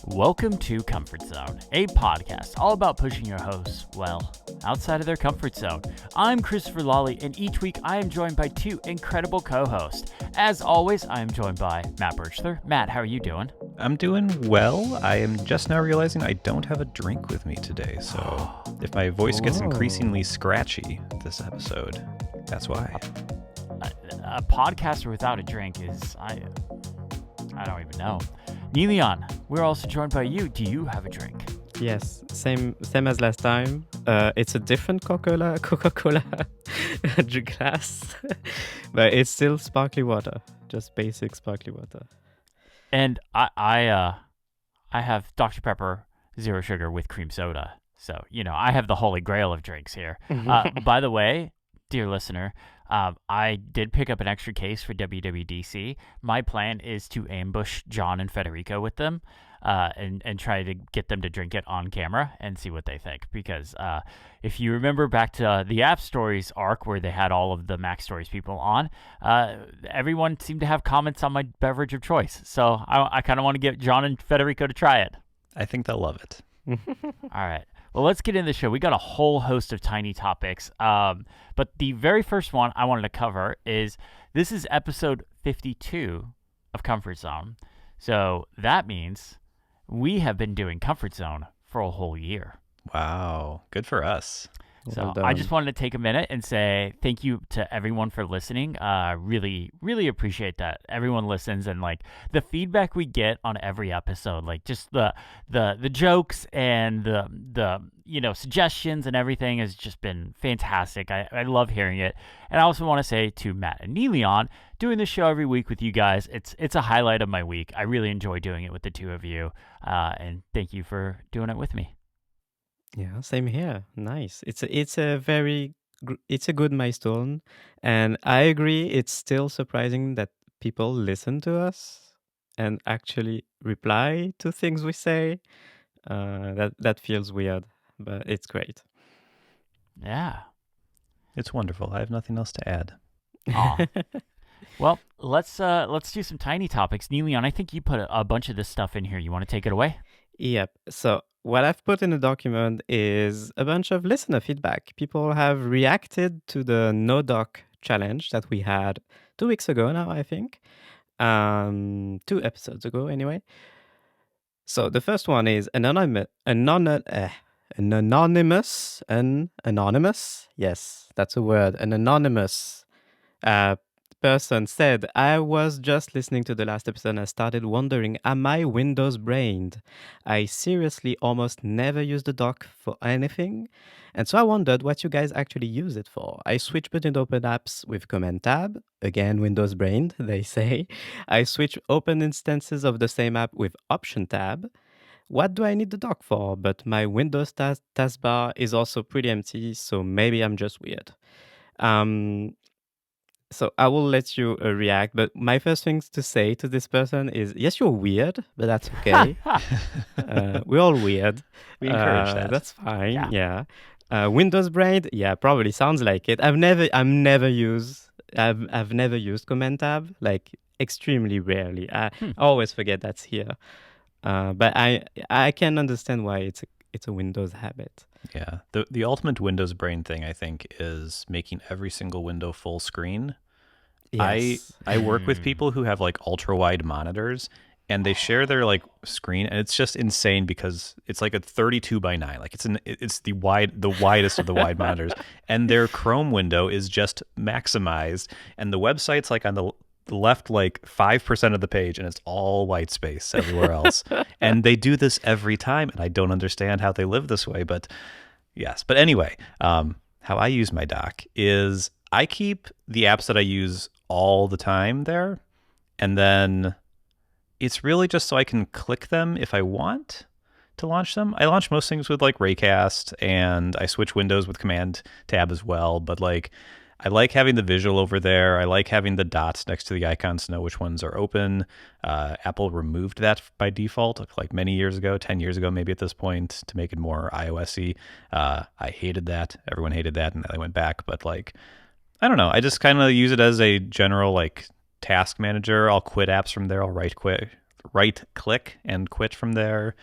Welcome to Comfort Zone, a podcast all about pushing your hosts, well, outside of their comfort zone. I'm Christopher Lawley, and each week I am joined by two incredible co-hosts. As always, I am joined by Matt Birchler. Matt, how are you doing? I'm doing well. I am just now realizing I don't have a drink with me today, so if my voice gets increasingly scratchy this episode, that's why. A podcaster without a drink is, I don't even know. Neelion, we're also joined by you. Do you have a drink? Yes, same as last time. It's a different Coca-Cola glass, but it's still sparkling water, just basic sparkling water. And I have Dr. Pepper Zero Sugar with cream soda. So, I have the holy grail of drinks here. By the way, dear listener, I did pick up an extra case for WWDC. My plan is to ambush John and Federico with them and try to get them to drink it on camera and see what they think. Because if you remember back to the App Stories arc where they had all of the Mac Stories people on, everyone seemed to have comments on my beverage of choice. So I kind of want to get John and Federico to try it. I think they'll love it. All right. Well, let's get into the show. We got a whole host of tiny topics. But the very first one I wanted to cover is this is episode 52 of Comfort Zone. So that means we have been doing Comfort Zone for a whole year. Wow. Good for us. So I just wanted to take a minute and say thank you to everyone for listening. Really, really appreciate that everyone listens, and like the feedback we get on every episode, like just the jokes and the suggestions and everything has just been fantastic. I love hearing it, and I also want to say to Matt and Neelion, doing the show every week with you guys, it's a highlight of my week. I really enjoy doing it with the two of you, and thank you for doing it with me. Yeah, same here. Nice. It's a good milestone, and I agree. It's still surprising that people listen to us and actually reply to things we say. That feels weird, but it's great. Yeah, it's wonderful. I have nothing else to add. Well, let's do some tiny topics. Neelion, I think you put a bunch of this stuff in here. You want to take it away? Yep. So what I've put in the document is a bunch of listener feedback. People have reacted to the no doc challenge that we had 2 weeks ago now, I think. 2 episodes ago, anyway. So the first one is an anonymous. Yes, that's a word. An anonymous person said, I was just listening to the last episode and I started wondering, am I Windows brained? I seriously almost never use the dock for anything. And so I wondered what you guys actually use it for. I switch between open apps with Command Tab. Again, Windows brained, they say. I switch open instances of the same app with Option Tab. What do I need the dock for? But my Windows taskbar is also pretty empty, so maybe I'm just weird. So I will let you react, but my first thing to say to this person is, yes, you're weird, but that's okay. We're all weird. We encourage that. That's fine. Yeah. Windows brained, yeah, probably sounds like it. I've never used Command Tab, like extremely rarely. I always forget that's here. But I can understand why it's a Windows habit. Yeah. The ultimate Windows brain thing, I think, is making every single window full screen. Yes. I work with people who have like ultra wide monitors, and they share their like screen, and it's just insane because it's like a 32 by 9, like it's the widest of the wide monitors, and their Chrome window is just maximized, and the website's like on the left like 5% of the page, and it's all white space everywhere else. And they do this every time, and I don't understand how they live this way, but yes. But anyway, how I use my dock is I keep the apps that I use all the time there, and then it's really just so I can click them if I want to launch them. I launch most things with like Raycast, and I switch windows with Command Tab as well, but like I like having the visual over there. I like having the dots next to the icons to know which ones are open. Apple removed that by default like many years ago, 10 years ago maybe at this point, to make it more iOS-y. I hated that. Everyone hated that, and I went back. But like, I don't know. I just kind of use it as a general like task manager. I'll quit apps from there. I'll right right click and quit from there.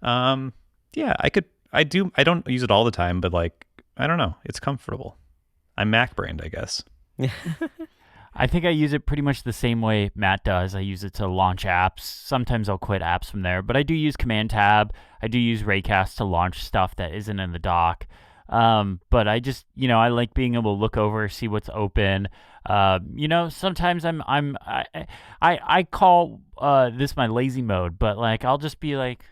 Yeah, I don't use it all the time, but like, I don't know. It's comfortable. I'm Mac brained, I guess. I think I use it pretty much the same way Matt does. I use it to launch apps. Sometimes I'll quit apps from there, but I do use Command Tab. I do use Raycast to launch stuff that isn't in the dock. But I just, I like being able to look over, see what's open. Sometimes I call this my lazy mode, but like I'll just be like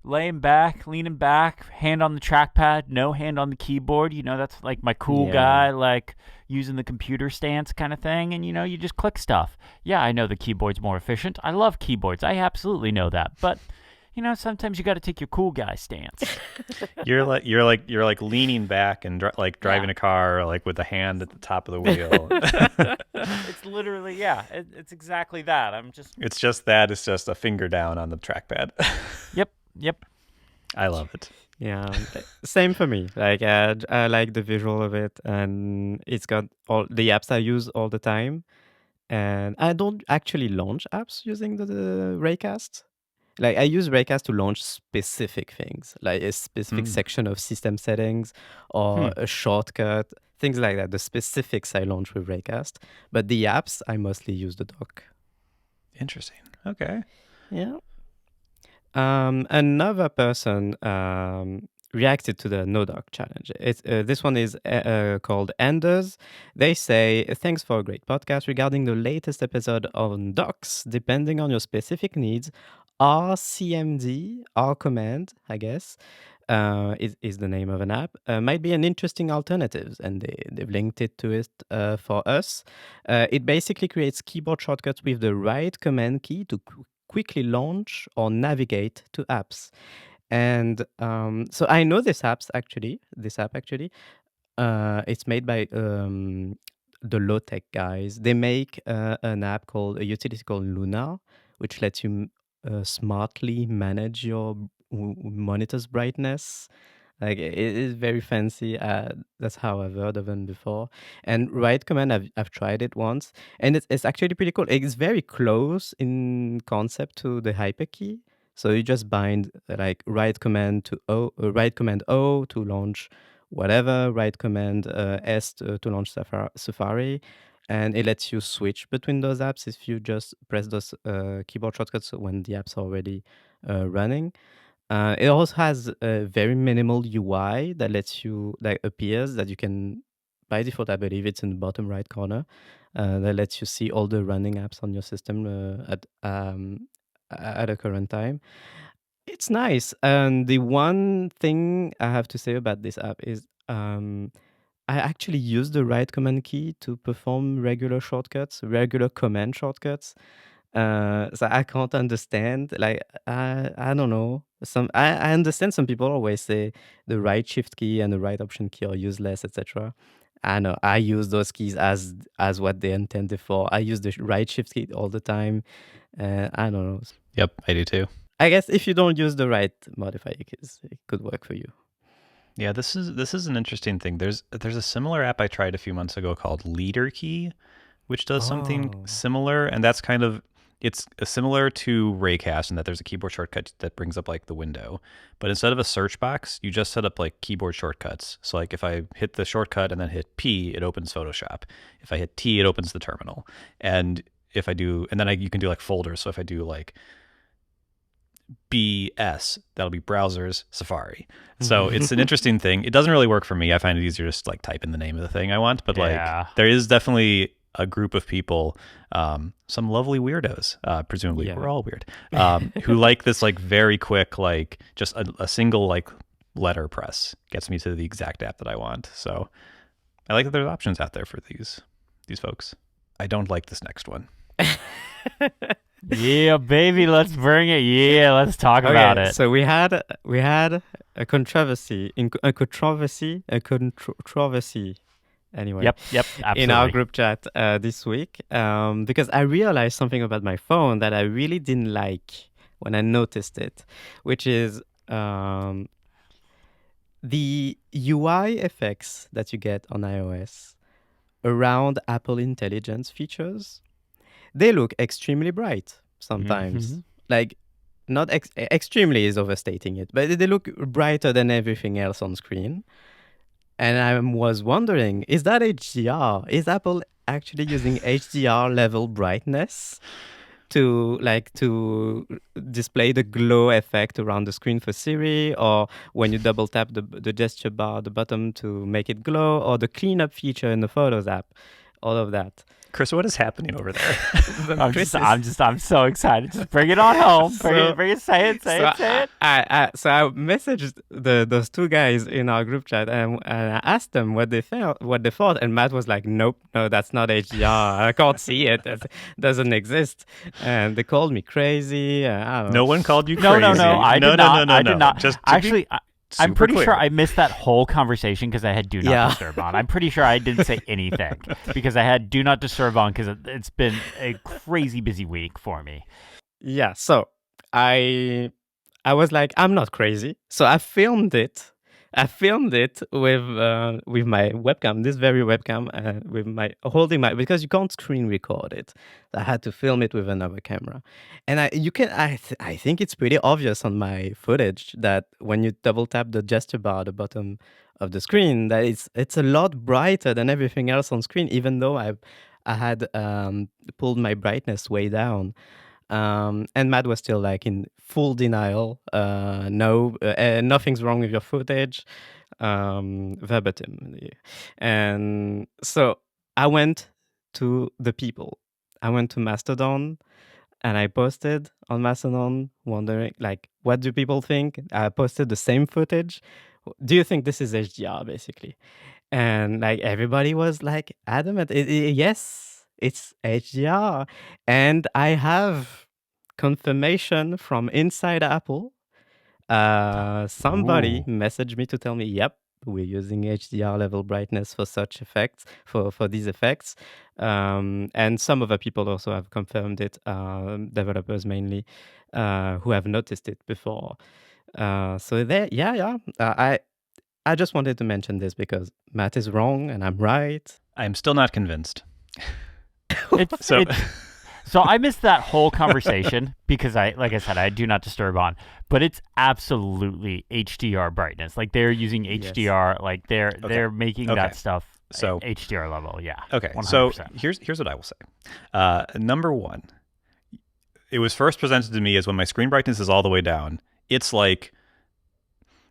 leaning back, hand on the trackpad, no hand on the keyboard. That's like my cool guy, like using the computer stance kind of thing. And, you just click stuff. Yeah, I know the keyboard's more efficient. I love keyboards. I absolutely know that. But, sometimes you got to take your cool guy stance. You're like leaning back and driving a car like with a hand at the top of the wheel. It's literally, it's exactly that. It's just that. It's just a finger down on the trackpad. Yep. I love it. Yeah, same for me. Like I like the visual of it, and it's got all the apps I use all the time. And I don't actually launch apps using the Raycast. Like I use Raycast to launch specific things, like a specific section of system settings or a shortcut, things like that. The specifics I launch with Raycast, but the apps I mostly use the dock. Interesting. Okay. Yeah. Another person reacted to the no dock challenge. This one is called Anders. They say, thanks for a great podcast regarding the latest episode on docs. Depending on your specific needs, RCMD, R command, I guess, is the name of an app, might be an interesting alternative. And they've linked it to it for us. It basically creates keyboard shortcuts with the right command key to quickly launch or navigate to apps. And so I know this app actually. It's made by the low-tech guys. They make a utility called Luna, which lets you smartly manage your monitor's brightness. Like it is very fancy. That's how I've heard of them before. And right command, I've tried it once, and it's actually pretty cool. It's very close in concept to the hyperkey. So you just bind like right command O to launch whatever, right command S to launch Safari, and it lets you switch between those apps if you just press those keyboard shortcuts when the app's already running. It also has a very minimal UI that appears that you can, by default, I believe it's in the bottom right corner, that lets you see all the running apps on your system at a current time. It's nice. And the one thing I have to say about this app is I actually use the right command key to perform regular command shortcuts. So I can't understand. Like I don't know. I understand some people always say the right shift key and the right option key are useless, etc. I know I use those keys as what they intended for. I use the right shift key all the time. I don't know. Yep, I do too. I guess if you don't use the right modifier keys, it could work for you. Yeah, this is an interesting thing. There's a similar app I tried a few months ago called LeaderKey, which does something similar, and that's it's similar to Raycast in that there's a keyboard shortcut that brings up like the window, but instead of a search box, you just set up like keyboard shortcuts. So like if I hit the shortcut and then hit P, it opens Photoshop. If I hit T, it opens the terminal. And if I do, and then you can do like folders. So if I do like BS, that'll be browsers, Safari. So it's an interesting thing. It doesn't really work for me. I find it easier just to like type in the name of the thing I want, but like there is definitely a group of people, some lovely weirdos, presumably we're all weird, who like this like very quick, like just a single like letter press gets me to the exact app that I want. So I like that there's options out there for these folks. I don't like this next one. Yeah, baby, let's bring it. Yeah, let's talk about it. So we had a controversy. Anyway, yep, absolutely. In our group chat this week, because I realized something about my phone that I really didn't like when I noticed it, which is the UI effects that you get on iOS around Apple Intelligence features. They look extremely bright sometimes. like not extremely is overstating it, but they look brighter than everything else on screen. And I was wondering, is that HDR? Is Apple actually using HDR level brightness to display the glow effect around the screen for Siri, or when you double tap the gesture bar at the bottom to make it glow, or the cleanup feature in the Photos app, all of that. Chris, what is happening over there? I'm so excited. Just bring it on home. Bring it. Say it. Say it. So I messaged those two guys in our group chat, and I asked them what they thought, and Matt was like, "Nope, no, that's not HDR. I can't see it. It doesn't exist." And they called me crazy. I don't know. No one called you crazy. No. I did not. I did not. Just actually. I'm pretty clear. sure I missed that whole conversation because I had Do Not Disturb on. I'm pretty sure I didn't say anything because I had Do Not Disturb on because it's been a crazy busy week for me. Yeah, so I was like, I'm not crazy. So I filmed it. with my webcam, this very webcam, with my holding my, because you can't screen record it. I had to film it with another camera, and I think it's pretty obvious on my footage that when you double tap the gesture bar at the bottom of the screen, that it's a lot brighter than everything else on screen, even though I had pulled my brightness way down. And Matt was still like in full denial. No, nothing's wrong with your footage, verbatim. And so I went to the people. I went to Mastodon, and I posted on Mastodon, wondering like, what do people think? I posted the same footage. Do you think this is HDR, basically? And like everybody was like adamant. Yes, it's HDR. And I have confirmation from inside Apple. Somebody messaged me to tell me, yep, we're using HDR level brightness for such effects, for these effects. And some other people also have confirmed it, developers mainly, who have noticed it before. So there, I just wanted to mention this because Matt is wrong and I'm right. I'm still not convinced. So I missed that whole conversation because like I said, I Do Not Disturb on, but it's absolutely HDR brightness. Like they're using HDR, yes. Like they're making that stuff so HDR level. Yeah. Okay. 100%. So here's what I will say. Number one, it was first presented to me as when my screen brightness is all the way down. It's like,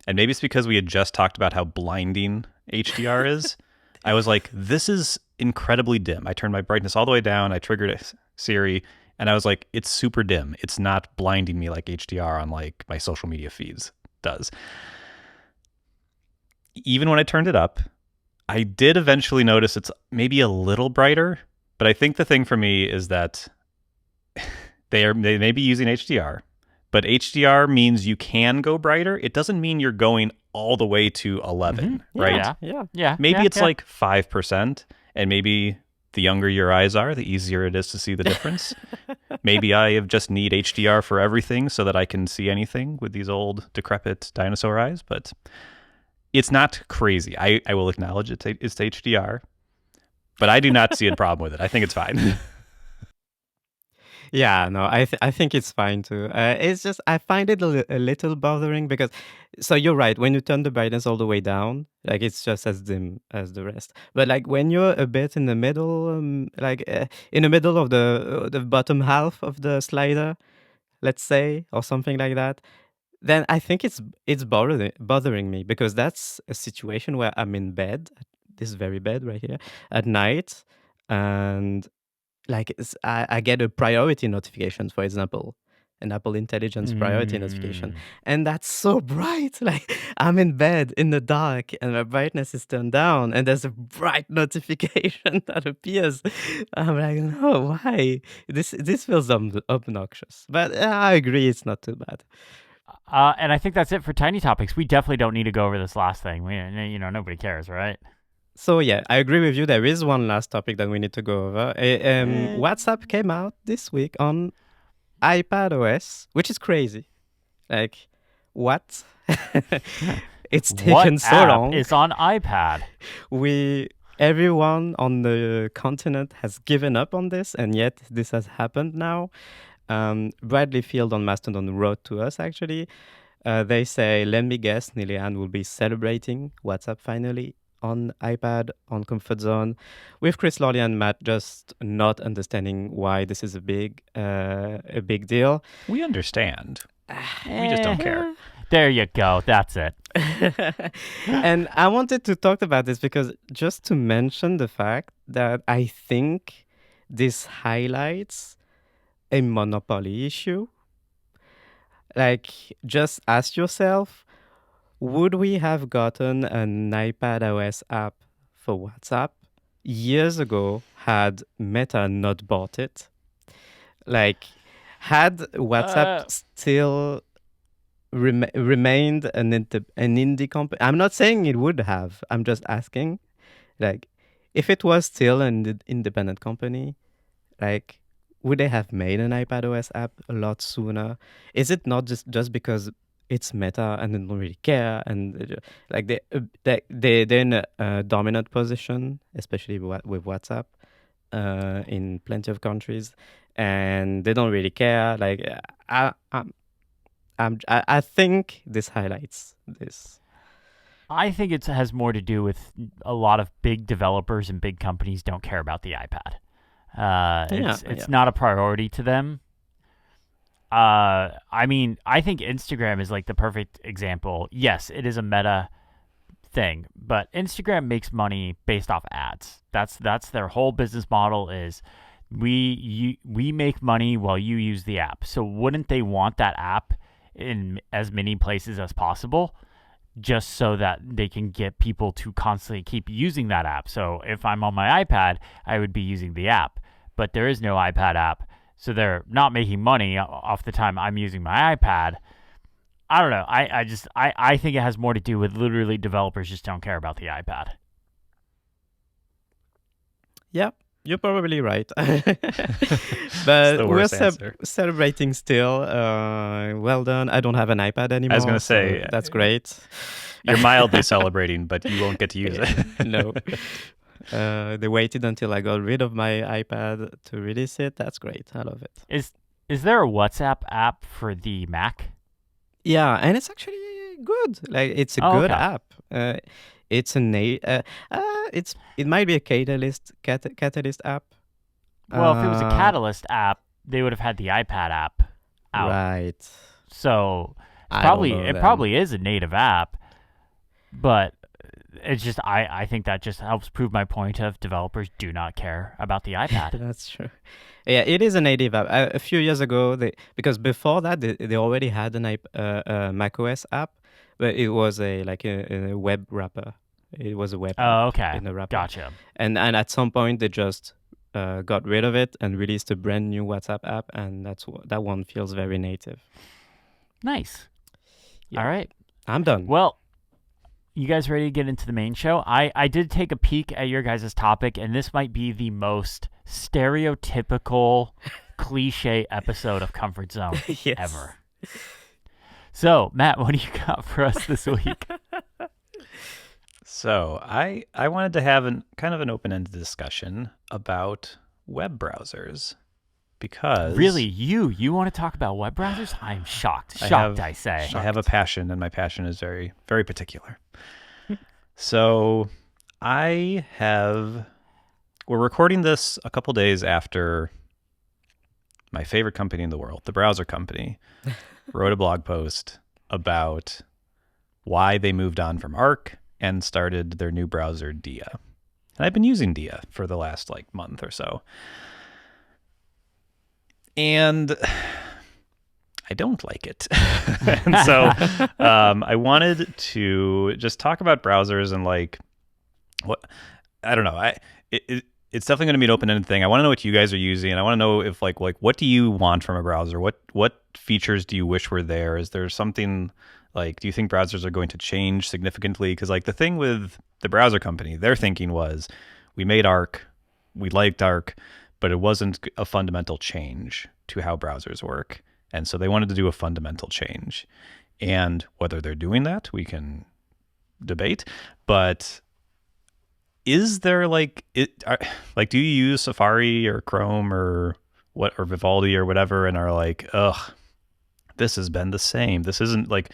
and maybe it's because we had just talked about how blinding HDR is. I was like, this is incredibly dim. I turned my brightness all the way down. I triggered Siri, and I was like, it's super dim. It's not blinding me like HDR on like my social media feeds does. Even when I turned it up, I did eventually notice it's maybe a little brighter, but I think the thing for me is that they may be using HDR, but HDR means you can go brighter. It doesn't mean you're going all the way to 11, right? Yeah. Maybe it's like 5%, and maybe the younger your eyes are, the easier it is to see the difference. Maybe I just need HDR for everything so that I can see anything with these old decrepit dinosaur eyes, but it's not crazy. I will acknowledge it's HDR, but I do not see a problem with it. I think it's fine. Yeah, no, I think it's fine too. It's just I find it a little bothering because, so you're right, when you turn the brightness all the way down, like it's just as dim as the rest. But like when you're a bit in the middle, in the middle of the bottom half of the slider, let's say, or something like that, then I think it's bothering me because that's a situation where I'm in bed, this very bed right here, at night, and like I get a priority notification, for example, an Apple Intelligence priority notification, and that's so bright. Like I'm in bed in the dark and my brightness is turned down and there's a bright notification that appears. I'm like, no, why? This feels obnoxious, but I agree it's not too bad. And I think that's it for Tiny Topics. We definitely don't need to go over this last thing. Nobody cares, right? So yeah, I agree with you. There is one last topic that we need to go over. WhatsApp came out this week on iPadOS, which is crazy. Like, what? It's taken so long. It's on iPad. Everyone on the continent has given up on this, and yet this has happened now. Bradley Field on Mastodon wrote to us, actually. They say, let me guess, Nilian will be celebrating WhatsApp finally on iPad, on Comfort Zone, with Chris Lawley and Matt just not understanding why this is a big deal. We understand. We just don't care. There you go. That's it. And I wanted to talk about this because just to mention the fact that I think this highlights a monopoly issue. Like, just ask yourself, would we have gotten an iPad OS app for WhatsApp years ago had Meta not bought it? Like, had WhatsApp still remained an indie company? I'm not saying it would have. I'm just asking. Like, if it was still an independent company, like, would they have made an iPad OS app a lot sooner? Is it not just because it's Meta and they don't really care, and like they're in a dominant position, especially with WhatsApp, in plenty of countries, and they don't really care. Like I think this highlights this. I think it has more to do with a lot of big developers and big companies don't care about the iPad. It's not a priority to them. I mean, I think Instagram is like the perfect example. Yes, it is a Meta thing, but Instagram makes money based off ads. That's their whole business model is we make money while you use the app. So wouldn't they want that app in as many places as possible, just so that they can get people to constantly keep using that app? So if I'm on my iPad, I would be using the app, but there is no iPad app, so they're not making money off the time I'm using my iPad. I don't know. I think it has more to do with literally developers just don't care about the iPad. Yeah, you're probably right. But we're celebrating still. Well done. I don't have an iPad anymore. I was going to say, so that's great. You're mildly celebrating, but you won't get to use it. No. They waited until I got rid of my iPad to release it. That's great. I love it. Is there a WhatsApp app for the Mac? Yeah, and it's actually good. Like, it's a good app. It's it might be a Catalyst app. Well, if it was a Catalyst app, they would have had the iPad app out. Right. So it probably is a native app, but it's just I think that just helps prove my point of developers do not care about the iPad. That's true. Yeah, it is a native app. A few years ago, because before that they already had a macOS app, but it was a web wrapper. It was a web app in a wrapper. Gotcha. And at some point they just got rid of it and released a brand new WhatsApp app, and that one feels very native. Nice. Yeah. All right. I'm done. Well, you guys ready to get into the main show? I did take a peek at your guys' topic, and this might be the most stereotypical cliche episode of Comfort Zone ever. So, Matt, what do you got for us this week? So I wanted to have kind of an open-ended discussion about web browsers, because really you want to talk about web browsers? I'm shocked. I say. I have a passion, and my passion is very, very particular. So we're recording this a couple days after my favorite company in the world, the browser company, wrote a blog post about why they moved on from Arc and started their new browser, Dia. And I've been using Dia for the last month or so. And I don't like it. And so I wanted to just talk about browsers and I don't know. It's definitely going to be an open-ended thing. I want to know what you guys are using, and I want to know if what do you want from a browser? What features do you wish were there? Is there something do you think browsers are going to change significantly? Because the thing with the browser company, their thinking was, we made Arc, we liked Arc, but it wasn't a fundamental change to how browsers work. And so they wanted to do a fundamental change. And whether they're doing that, we can debate. But is there do you use Safari or Chrome or or Vivaldi or whatever, and are like, ugh, this has been the same. This isn't like.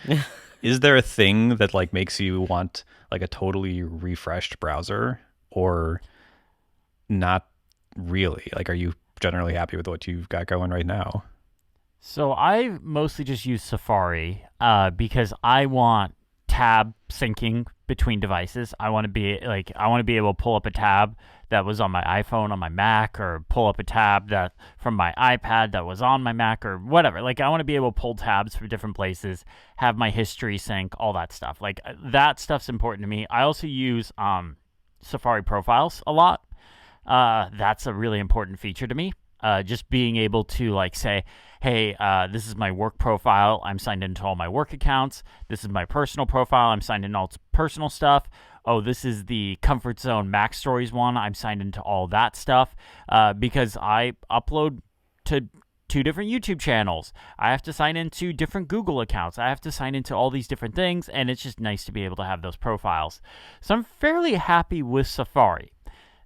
Is there a thing that like makes you want like a totally refreshed browser, or not really? Like, are you generally happy with what you've got going right now? So I mostly just use Safari because I want tab syncing between devices. I want to be able to pull up a tab that was on my iPhone on my Mac, or pull up a tab that from my iPad that was on my Mac, or whatever. Like, I want to be able to pull tabs from different places, have my history sync, all that stuff. Like, that stuff's important to me. I also use Safari profiles a lot. That's a really important feature to me. Just being able to like say, hey, this is my work profile. I'm signed into all my work accounts. This is my personal profile. I'm signed into all personal stuff. Oh, this is the Comfort Zone Mac Stories one. I'm signed into all that stuff because I upload to 2 different YouTube channels. I have to sign into different Google accounts. I have to sign into all these different things, and it's just nice to be able to have those profiles. So I'm fairly happy with Safari.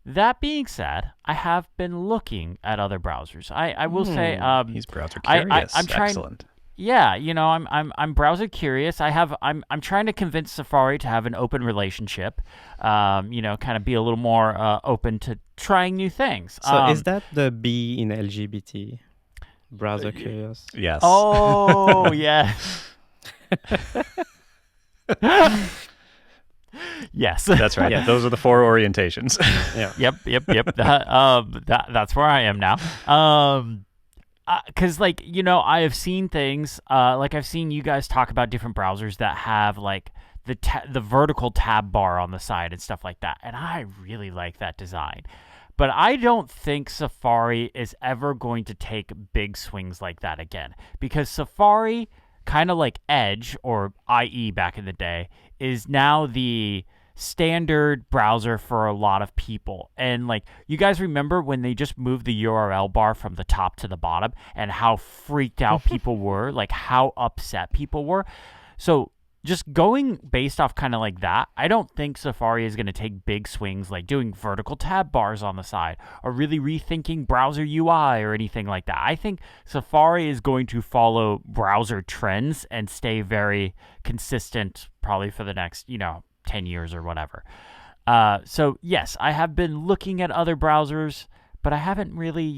That being said, I have been looking at other browsers. I will say He's browser curious. I'm trying. Excellent. Yeah, I'm browser curious. I'm trying to convince Safari to have an open relationship. Kind of be a little more open to trying new things. So is that the B in LGBT? Browser curious. Yes. Oh, yes. Yes. That's right. Yeah. Those are the 4 orientations. Yeah. Yep. That's where I am now. Because I have seen things like I've seen you guys talk about different browsers that have like the vertical tab bar on the side and stuff like that, and I really like that design. But I don't think Safari is ever going to take big swings like that again, because Safari, kind of like Edge or IE back in the day, is now the standard browser for a lot of people. And like, you guys remember when they just moved the URL bar from the top to the bottom and how freaked out people were, like how upset people were? So just going based off kind of like that, I don't think Safari is going to take big swings like doing vertical tab bars on the side or really rethinking browser UI or anything like that. I think Safari is going to follow browser trends and stay very consistent probably for the next, 10 years or whatever. So yes, I have been looking at other browsers, but I haven't really,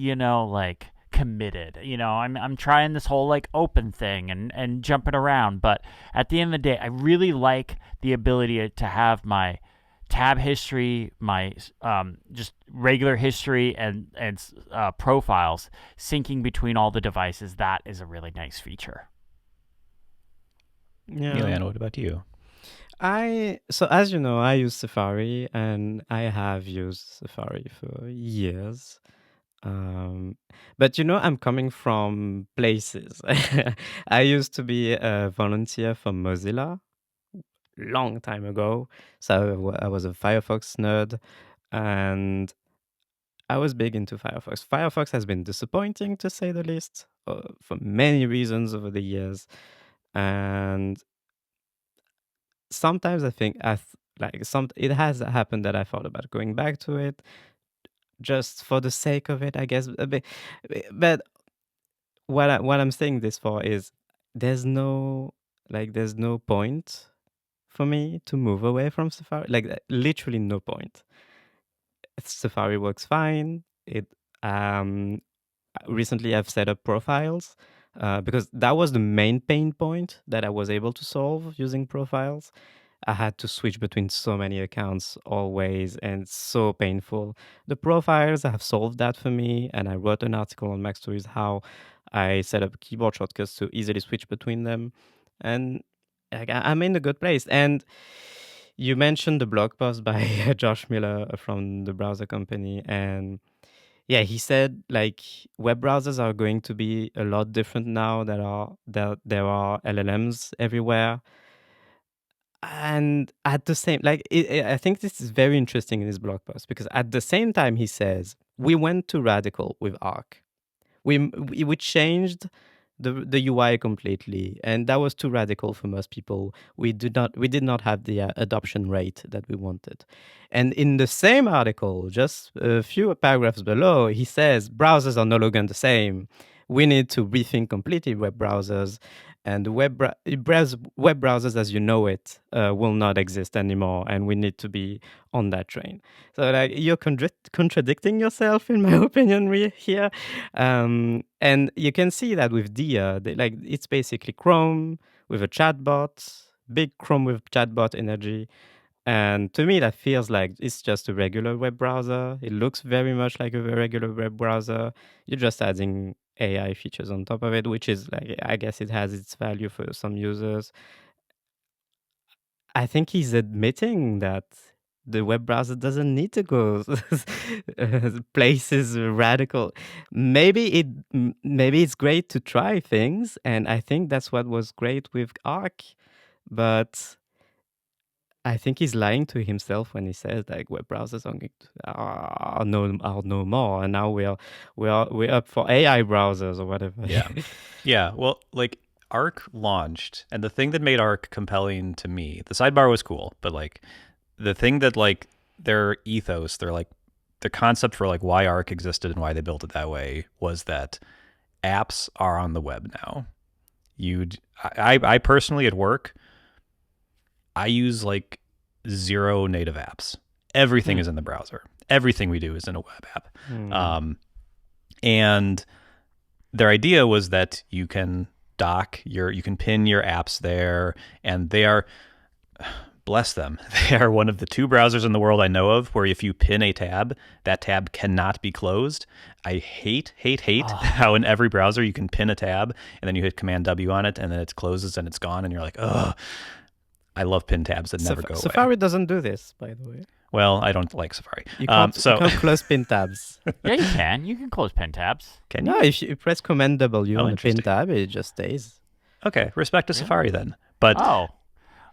committed. I'm trying this whole like open thing and jumping around, but at the end of the day, I really like the ability to have my tab history, my just regular history and profiles syncing between all the devices. That is a really nice feature. Yeah. Eliana, what about you? So as you know, I use Safari, and I have used Safari for years. But I'm coming from places. I used to be a volunteer for Mozilla long time ago. So I was a Firefox nerd, and I was big into Firefox. Firefox has been disappointing, to say the least, for many reasons over the years. And sometimes I think it has happened that I thought about going back to it just for the sake of it, I guess. But what I'm saying this for is there's no point for me to move away from Safari. Like, literally no point. Safari works fine. It recently I've set up profiles because that was the main pain point that I was able to solve using profiles. I had to switch between so many accounts always, and it's so painful. The profiles have solved that for me, and I wrote an article on Mac Stories how I set up keyboard shortcuts to easily switch between them, and I'm in a good place. And you mentioned the blog post by Josh Miller from the browser company, and yeah, he said like web browsers are going to be a lot different now that there are LLMs everywhere. And at the same, I think this is very interesting in his blog post, because at the same time he says we went too radical with Arc. We changed the UI completely, and that was too radical for most people. We did not have the adoption rate that we wanted. And in the same article, just a few paragraphs below, he says browsers are no longer the same. We need to rethink completely web browsers, and web browsers as you know it will not exist anymore, and we need to be on that train. So like you're contradicting yourself, in my opinion, here. And you can see that with Dia, like it's basically Chrome with a chatbot, big Chrome with chatbot energy. And to me, that feels like it's just a regular web browser. It looks very much like a regular web browser. You're just adding AI features on top of it, which is like, I guess it has its value for some users. I think he's admitting that the web browser doesn't need to go places radical. Maybe it's great to try things, and I think that's what was great with Arc, but I think he's lying to himself when he says like web browsers are no more, and now we're up for AI browsers or whatever. Yeah. Well, like Arc launched, and the thing that made Arc compelling to me, the sidebar was cool, but like the thing that like their ethos, the concept for like why Arc existed and why they built it that way was that apps are on the web now. I personally at work, I use like 0 native apps. Everything is in the browser. Everything we do is in a web app. And their idea was that you can you can pin your apps there, and they are, bless them, they are one of the 2 browsers in the world I know of where if you pin a tab, that tab cannot be closed. I hate how in every browser you can pin a tab and then you hit Command W on it and then it closes and it's gone and you're like, ugh. I love pin tabs that never go away. Safari doesn't do this, by the way. Well, I don't like Safari. You can't close pin tabs. Yeah, you can. You can close pin tabs. Can you? No, if you press Command W on a pin tab, it just stays. Okay, respect to Safari then. But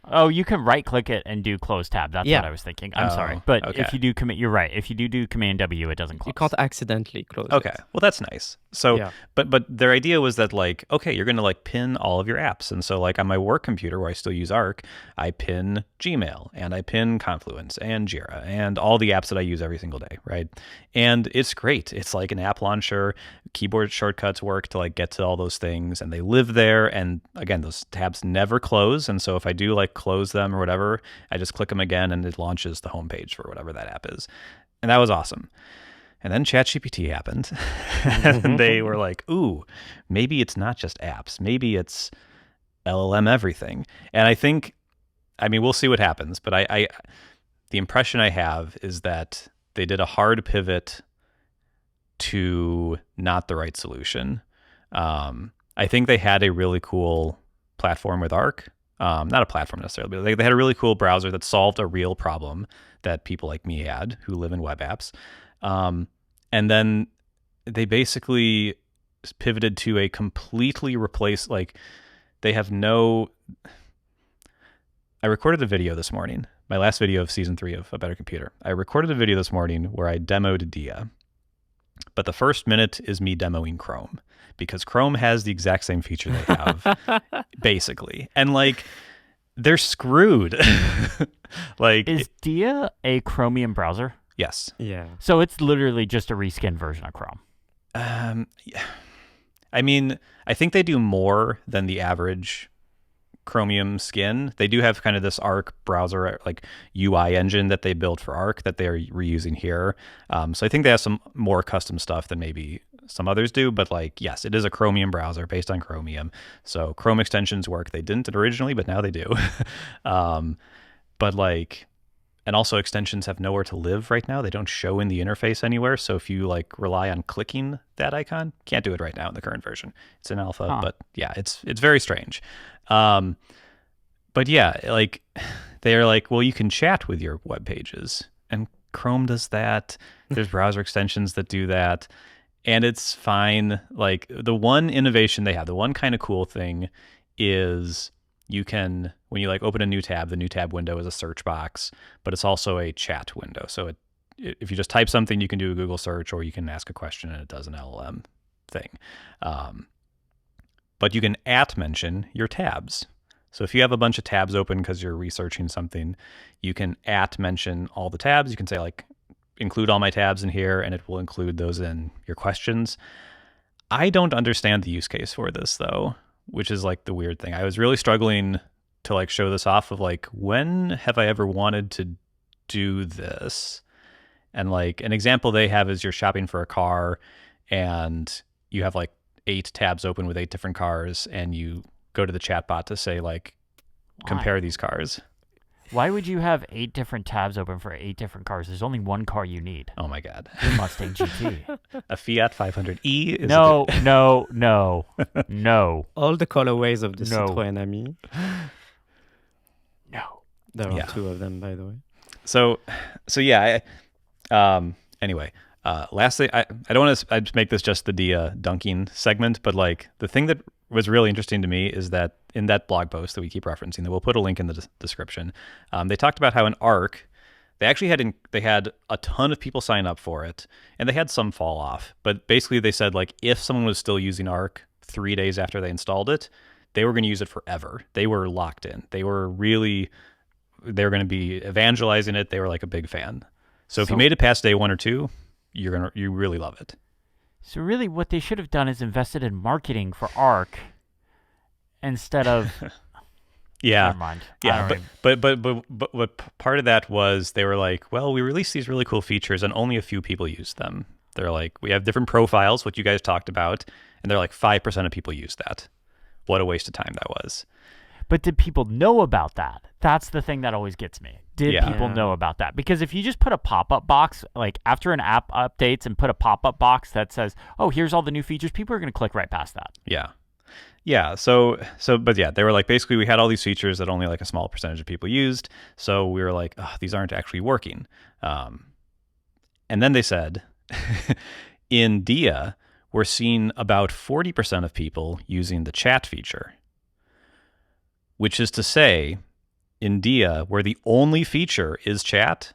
Oh, you can right-click it and do close tab. That's what I was thinking. I'm sorry. But if you do you're right. If you do Command W, it doesn't close. You can't accidentally close Okay, it. well, that's nice. So, but their idea was that like, okay, you're going to like pin all of your apps. And so like on my work computer where I still use Arc, I pin Gmail and I pin Confluence and Jira and all the apps that I use every single day, right? And it's great. It's like an app launcher. Keyboard shortcuts work to like get to all those things, and they live there. And again, those tabs never close. And so if I do like close them or whatever, I just click them again and it launches the homepage for whatever that app is. And that was awesome. And then ChatGPT happened, and they were like, ooh, maybe it's not just apps. Maybe it's LLM everything. And I mean, we'll see what happens, but the impression I have is that they did a hard pivot to not the right solution. I think they had a really cool platform with Arc. Not a platform necessarily, but they had a really cool browser that solved a real problem that people like me had who live in web apps. And then they basically pivoted to a completely replaced, like they have no... I recorded a video this morning, my last video of season 3 of A Better Computer. I recorded a video this morning where I demoed Dia. But the first minute is me demoing Chrome, because Chrome has the exact same feature they have, basically. And like, they're screwed. Like, is Dia a Chromium browser? Yes. Yeah. So it's literally just a reskin version of Chrome. I mean, I think they do more than the average Chromium skin. They do have kind of this Arc browser like UI engine that they built for Arc that they are reusing here. So I think they have some more custom stuff than maybe some others do, but like, yes, it is a Chromium browser based on Chromium. So Chrome extensions work. They didn't originally, but now they do. But like, and also extensions have nowhere to live right now. They don't show in the interface anywhere. So if you like rely on clicking that icon, can't do it right now in the current version. It's in alpha, but yeah, it's very strange. But yeah, like they are like, well, you can chat with your web pages, and Chrome does that. There's browser extensions that do that, and it's fine. Like the one innovation they have, the one kind of cool thing is you can, when you like open a new tab, the new tab window is a search box, but it's also a chat window. So if you just type something, you can do a Google search, or you can ask a question and it does an LLM thing. but you can @mention your tabs. So if you have a bunch of tabs open because you're researching something, you can @mention all the tabs. You can say like, include all my tabs in here, and it will include those in your questions. I don't understand the use case for this though, which is like the weird thing. I was really struggling to like show this off of like, when have I ever wanted to do this? And like an example they have is you're shopping for a car and you have like 8 tabs open with 8 different cars, and you go to the chatbot to say like, compare these cars. Why would you have 8 different tabs open for 8 different cars? There's only one car you need. Oh my God. Your Mustang GT. A Fiat 500e is No. All the colorways of the No. Citroën Ami. No. There are Yeah. 2 of them, by the way. So yeah. Anyway, lastly, I don't want to make this just the Dia dunking segment, but like the thing that was really interesting to me is that in that blog post that we keep referencing, that we'll put a link in the description, they talked about how in Arc, they actually had a ton of people sign up for it, and they had some fall off. But basically, they said like if someone was still using Arc 3 days after they installed it, they were going to use it forever. They were locked in. They were going to be evangelizing it. They were like a big fan. So if you made it past day 1 or 2, you really love it. So really what they should have done is invested in marketing for Arc instead of... Yeah. Never mind. Yeah, but part of that was they were like, well, we released these really cool features and only a few people used them. They're like, we have different profiles, what you guys talked about, and they're like 5% of people use that. What a waste of time that was. But did people know about that? That's the thing that always gets me. Did people know about that? Because if you just put a pop-up box, like after an app updates and put a pop-up box that says, oh, here's all the new features, people are going to click right past that. Yeah. Yeah. But yeah, they were like, basically we had all these features that only like a small percentage of people used. So we were like, oh, these aren't actually working. And then they said, in Dia, we're seeing about 40% of people using the chat feature, which is to say, in Dia, where the only feature is chat,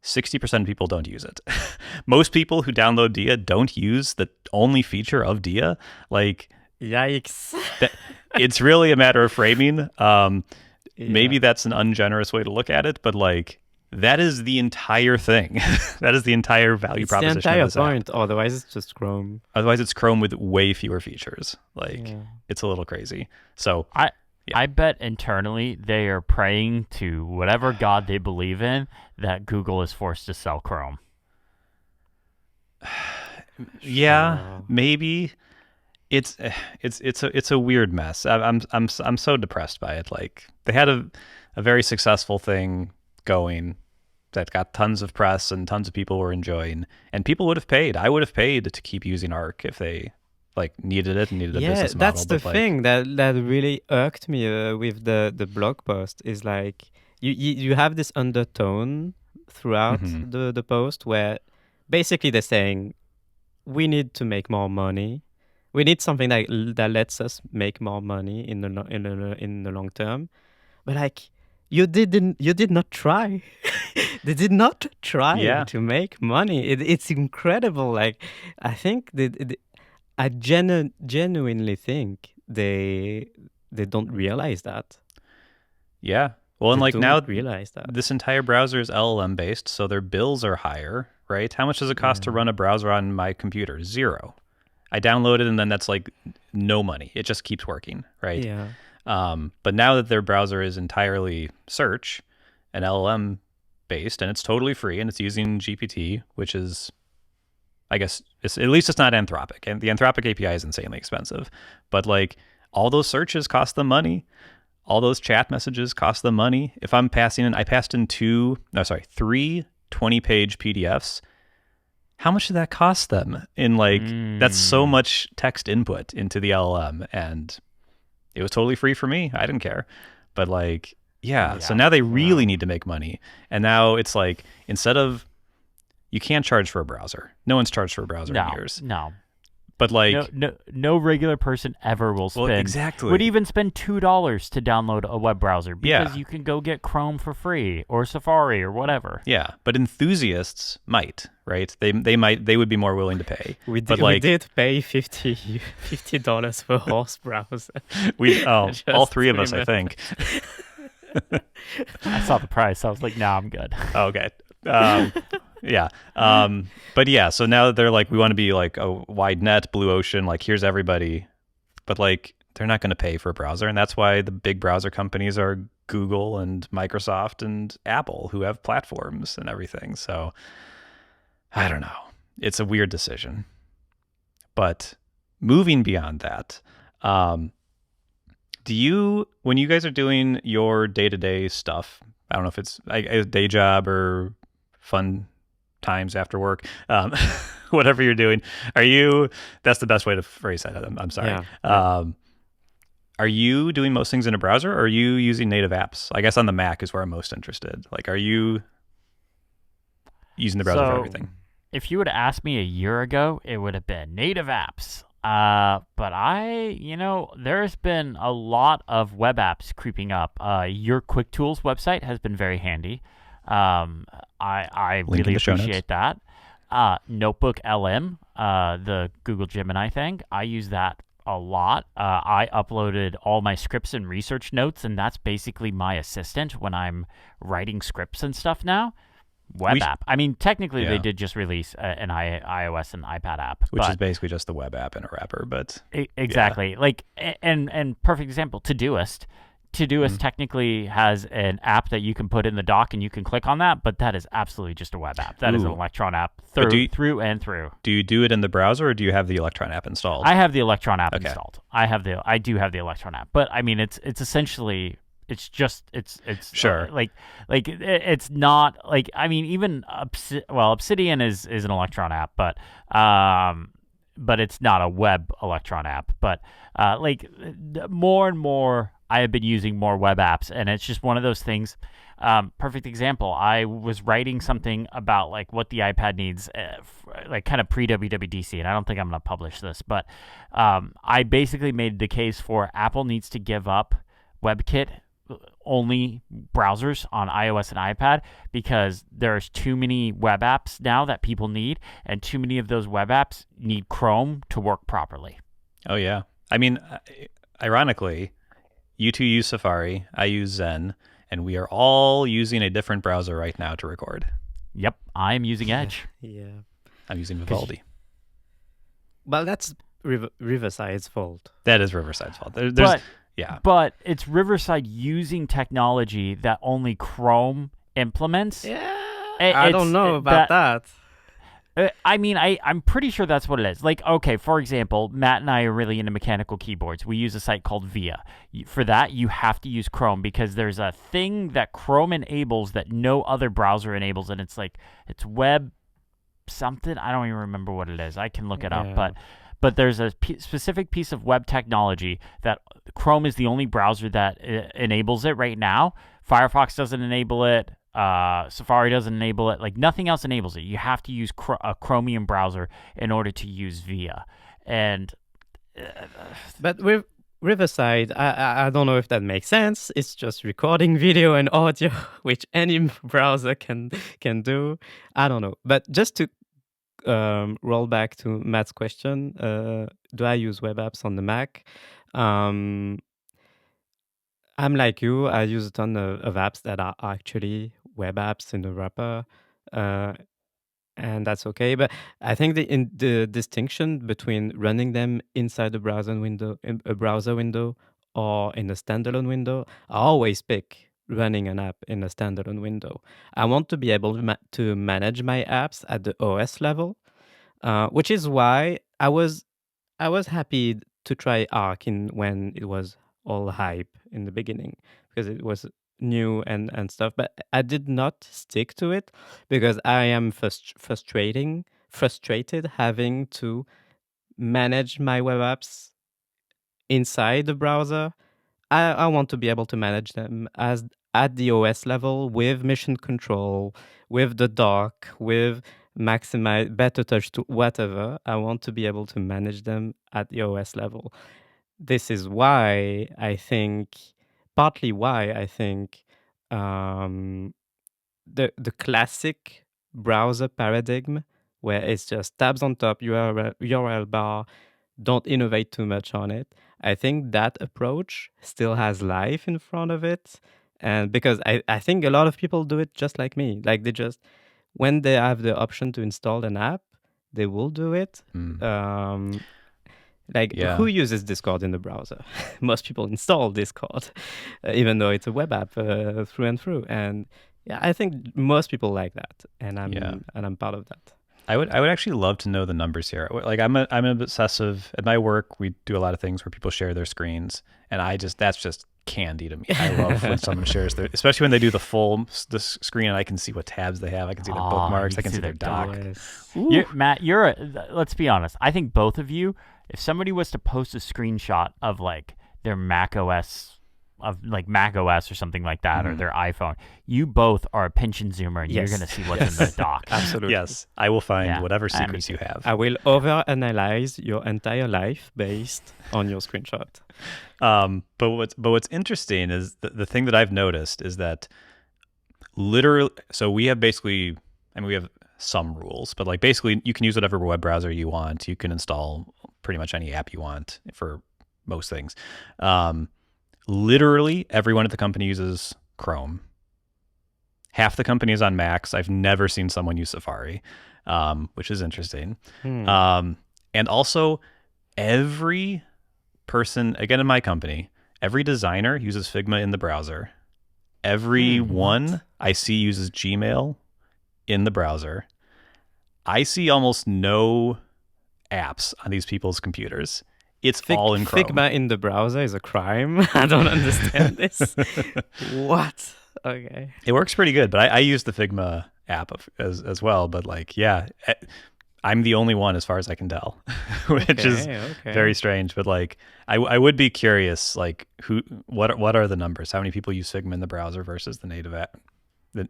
60% of people don't use it. Most people who download Dia don't use the only feature of Dia. Like, yikes. It's really a matter of framing. Maybe that's an ungenerous way to look at it, but like, that is the entire thing. That is the entire value proposition. It's the entire of this point. app. Otherwise, it's just Chrome. Otherwise, it's Chrome with way fewer features. Like, it's a little crazy. So I bet internally they are praying to whatever god they believe in that Google is forced to sell Chrome. Yeah, maybe. It's a weird mess. I'm so depressed by it. Like, they had a very successful thing going that got tons of press and tons of people were enjoying, and people would have paid. I would have paid to keep using Arc if they like needed it and needed a business model. That's the thing that really irked me with the blog post is like you have this undertone throughout the post where basically they're saying we need to make more money. We need something that lets us make more money in the long term. But like you did not try. They did not try to make money. It's incredible. Like I think I genuinely think they don't realize that. Yeah. Well, and like now realize that this entire browser is LLM based, so their bills are higher, right? How much does it cost to run a browser on my computer? 0. I download it and then that's like no money. It just keeps working, right? Yeah. But now that their browser is entirely search and LLM based, and it's totally free, and it's using GPT, which is, I guess, at least it's not Anthropic. And the Anthropic API is insanely expensive. But like all those searches cost them money. All those chat messages cost them money. If I'm passing in, I passed in 3 20-page PDFs. How much did that cost them? In like, that's so much text input into the LLM, and it was totally free for me. I didn't care. But like, so now they really need to make money. And now it's like, instead of, you can't charge for a browser. No one's charged for a browser in years. No. But like, no regular person ever will spend. well, exactly. Would even spend $2 to download a web browser because Yeah. you can go get Chrome for free or Safari or whatever. Yeah, but enthusiasts might, right? They would be more willing to pay. We But did, like, we did pay $50 for horse browser. all Just three of us, I remember. think. I saw the price. I was like, nah, I'm good. Okay. Yeah. But yeah, so now they're like, we want to be like a wide net, blue ocean, like here's everybody. But like, they're not going to pay for a browser. And that's why the big browser companies are Google and Microsoft and Apple, who have platforms and everything. So I don't know. It's a weird decision. But moving beyond that, when you guys are doing your day-to-day stuff, I don't know if it's a day job or fun times after work, whatever you're doing, that's the best way to phrase that. I'm sorry. Yeah. Are you doing most things in a browser, or are you using native apps? I guess on the Mac is where I'm most interested. Like, are you using the browser for everything? If you would have asked me a year ago, it would have been native apps. But there's been a lot of web apps creeping up. Your Quick Tools website has been very handy. I Link in really the show notes. appreciate that. Notebook LM, the Google Gemini thing, I use that a lot. I uploaded all my scripts and research notes, and that's basically my assistant when I'm writing scripts and stuff now. Web app. I mean, technically, they did just release an iOS and iPad app, which is basically just the web app in a wrapper. But exactly, like and perfect example, Todoist. Todoist technically has an app that you can put in the dock and you can click on that, but that is absolutely just a web app. That is an Electron app through and through. Do you do it in the browser, or do you have the Electron app installed? I have the Electron app installed. I do have the Electron app, but I mean, it's essentially. It's sure. It's not like, I mean, even Obsidian is an Electron app, but it's not a web Electron app. But more and more, I have been using more web apps, and it's just one of those things. Perfect example. I was writing something about like what the iPad needs, like kind of pre-WWDC, and I don't think I'm going to publish this, but I basically made the case for Apple needs to give up WebKit only browsers on iOS and iPad, because there's too many web apps now that people need, and too many of those web apps need Chrome to work properly. Oh yeah. I mean, ironically, you two use Safari, I use Zen, and we are all using a different browser right now to record. Yep, I am using Edge. Yeah. I'm using Vivaldi. Well, that's Riverside's fault. That is Riverside's fault. Yeah. But it's Riverside using technology that only Chrome implements. Yeah. I don't know about that. I mean, I'm pretty sure that's what it is. Like, okay, for example, Matt and I are really into mechanical keyboards. We use a site called VIA. For that, you have to use Chrome, because there's a thing that Chrome enables that no other browser enables, and it's it's web something. I don't even remember what it is. I can look it up, but there's a specific piece of web technology that Chrome is the only browser that enables it right now. Firefox doesn't enable it. Safari doesn't enable it. Like, nothing else enables it. You have to use a Chromium browser in order to use VIA. And but with Riverside, I don't know if that makes sense. It's just recording video and audio, which any browser can do. I don't know. But just to roll back to Matt's question, do I use web apps on the Mac? I'm like you. I use a ton of apps that are actually web apps in the wrapper, and that's okay. But I think the distinction between running them inside a browser window, or in a standalone window, I always pick running an app in a standalone window. I want to be able to manage my apps at the OS level, which is why I was happy to try Arc when it was all hype in the beginning, because it was new and stuff. But I did not stick to it because I am frustrated having to manage my web apps inside the browser. I want to be able to manage them at the OS level with mission control, with the dock, with maximize, better touch to whatever. I want to be able to manage them at the OS level. This is why I think, partly why I think the classic browser paradigm, where it's just tabs on top, URL bar, don't innovate too much on it. I think that approach still has life in front of it. And because I think a lot of people do it just like me. Like they just, when they have the option to install an app, they will do it. Like, Yeah. who uses Discord in the browser? Most people install Discord, even though it's a web app through and through. And yeah, I think most people like that, and I'm part of that. I would actually love to know the numbers here. Like I'm an obsessive at my work. We do a lot of things where people share their screens, and that's just candy to me. I love when someone shares their, especially when they do the screen, and I can see what tabs they have. I can see their bookmarks. I can see their doc. Yes. Matt, let's be honest. I think both of you, if somebody was to post a screenshot of like their Mac OS or something like that, or their iPhone, you both are a pinch and zoomer, and you're going to see what's in the doc. Absolutely. Yes, I will find whatever secrets you have. I will overanalyze your entire life based on your screenshot. But what's interesting is the thing that I've noticed is that literally, so we have basically, we have some rules, but like basically you can use whatever web browser you want. You can install pretty much any app you want for most things. Literally everyone at the company uses Chrome. Half the company is on Macs. I've never seen someone use Safari, which is interesting. And also every person, again in my company, every designer uses Figma in the browser. Everyone I see uses Gmail in the browser. I see almost no apps on these people's computers. It's all in Chrome. Figma in the browser is a crime. I don't understand this. What? Okay. It works pretty good, but I use the Figma app as well. But like, yeah, I'm the only one as far as I can tell, which is very strange. But like, I would be curious, like, what are the numbers? How many people use Figma in the browser versus the native app, the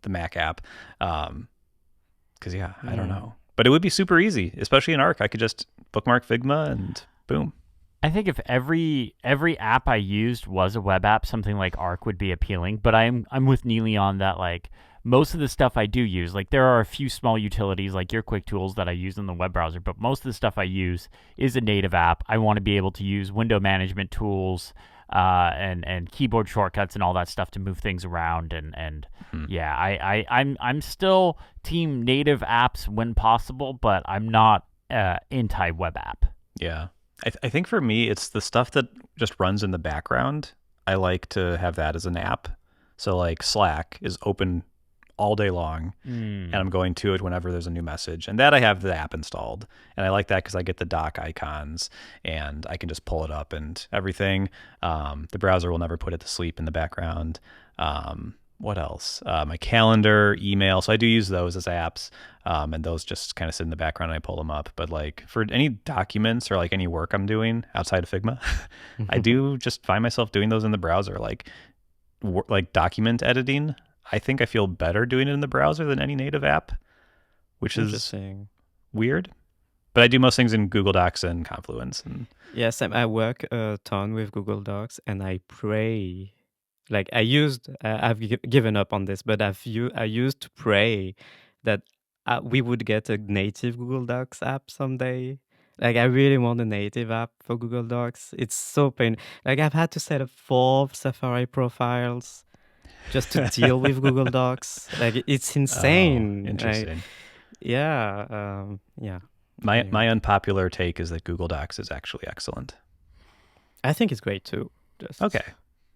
Mac app? Because I don't know. But it would be super easy, especially in Arc. I could just bookmark Figma and boom. I think if every app I used was a web app, something like Arc would be appealing. But I'm with Neely on that. Like most of the stuff I do use, like there are a few small utilities like your quick tools that I use in the web browser, but most of the stuff I use is a native app. I want to be able to use window management tools and keyboard shortcuts and all that stuff to move things around. I'm still team native apps when possible, but I'm not anti-web app. Yeah. I think for me, it's the stuff that just runs in the background. I like to have that as an app. So like Slack is open all day long, and I'm going to it whenever there's a new message. And that I have the app installed. And I like that because I get the dock icons, and I can just pull it up and everything. The browser will never put it to sleep in the background. What else? My calendar, email. So I do use those as apps, and those just kind of sit in the background and I pull them up. But like for any documents or like any work I'm doing outside of Figma, I do just find myself doing those in the browser. Like document editing, I think I feel better doing it in the browser than any native app, which is weird. But I do most things in Google Docs and Confluence. Yes, I work a ton with Google Docs, and I pray. Like I've given up on this, but I used to pray that we would get a native Google Docs app someday. Like I really want a native app for Google Docs. It's so painful. Like I've had to set up 4 Safari profiles just to deal with Google Docs. Like it's insane. Interesting. Yeah. My unpopular take is that Google Docs is actually excellent. I think it's great too.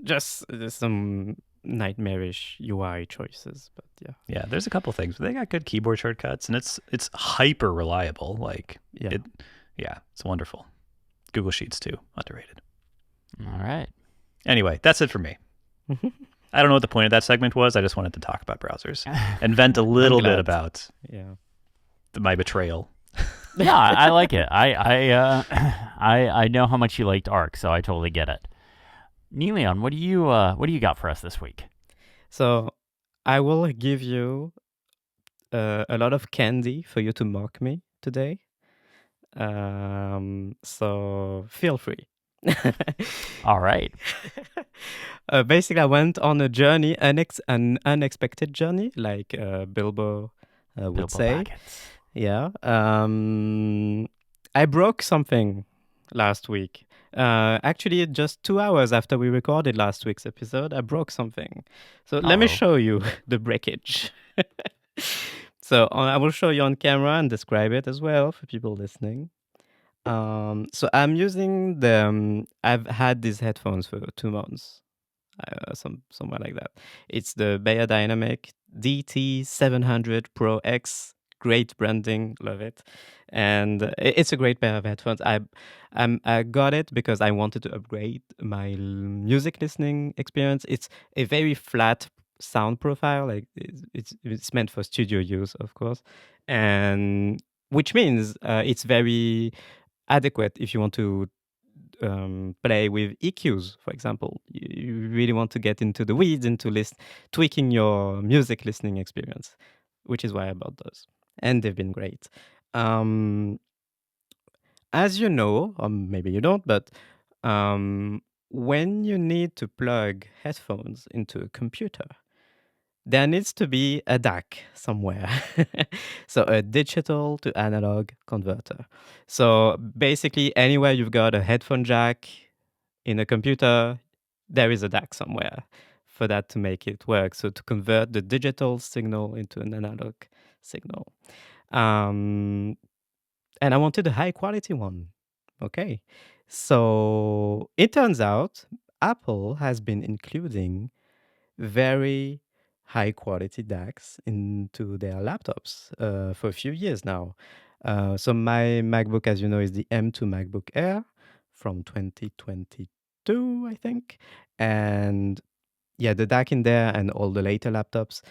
Just some nightmarish UI choices, but yeah, there's a couple things, but they got good keyboard shortcuts, and it's hyper reliable. Like it's wonderful. Google Sheets too, underrated. All right. Anyway, that's it for me. I don't know what the point of that segment was. I just wanted to talk about browsers and vent a little bit about my betrayal. Yeah, I like it. I know how much you liked Arc, so I totally get it. Neleon, what do you got for us this week? So I will give you a lot of candy for you to mock me today. So feel free. All right. Basically, I went on a journey, an unexpected journey, like Bilbo would Bilbo say. Baggins. Yeah. I broke something last week. Actually, just 2 hours after we recorded last week's episode, I broke something. So let me Uh-oh. show you the breakage. So I will show you on camera and describe it as well for people listening. So I'm using I've had these headphones for 2 months, somewhere like that. It's the Beyerdynamic DT700 Pro X. Great branding, love it, and it's a great pair of headphones. I got it because I wanted to upgrade my music listening experience. It's a very flat sound profile, like it's meant for studio use, of course, and which means it's very adequate if you want to play with EQs, for example. You really want to get into the weeds, into tweaking your music listening experience, which is why I bought those. And they've been great. As you know, or maybe you don't, but when you need to plug headphones into a computer, there needs to be a DAC somewhere. So a digital to analog converter. So basically, anywhere you've got a headphone jack in a computer, there is a DAC somewhere for that to make it work. So to convert the digital signal into an analog signal. And I wanted a high quality one. Okay. So it turns out Apple has been including very high quality DACs into their laptops for a few years now. So my MacBook, as you know, is the M2 MacBook Air from 2022, I think. And yeah, the DAC in there and all the later laptops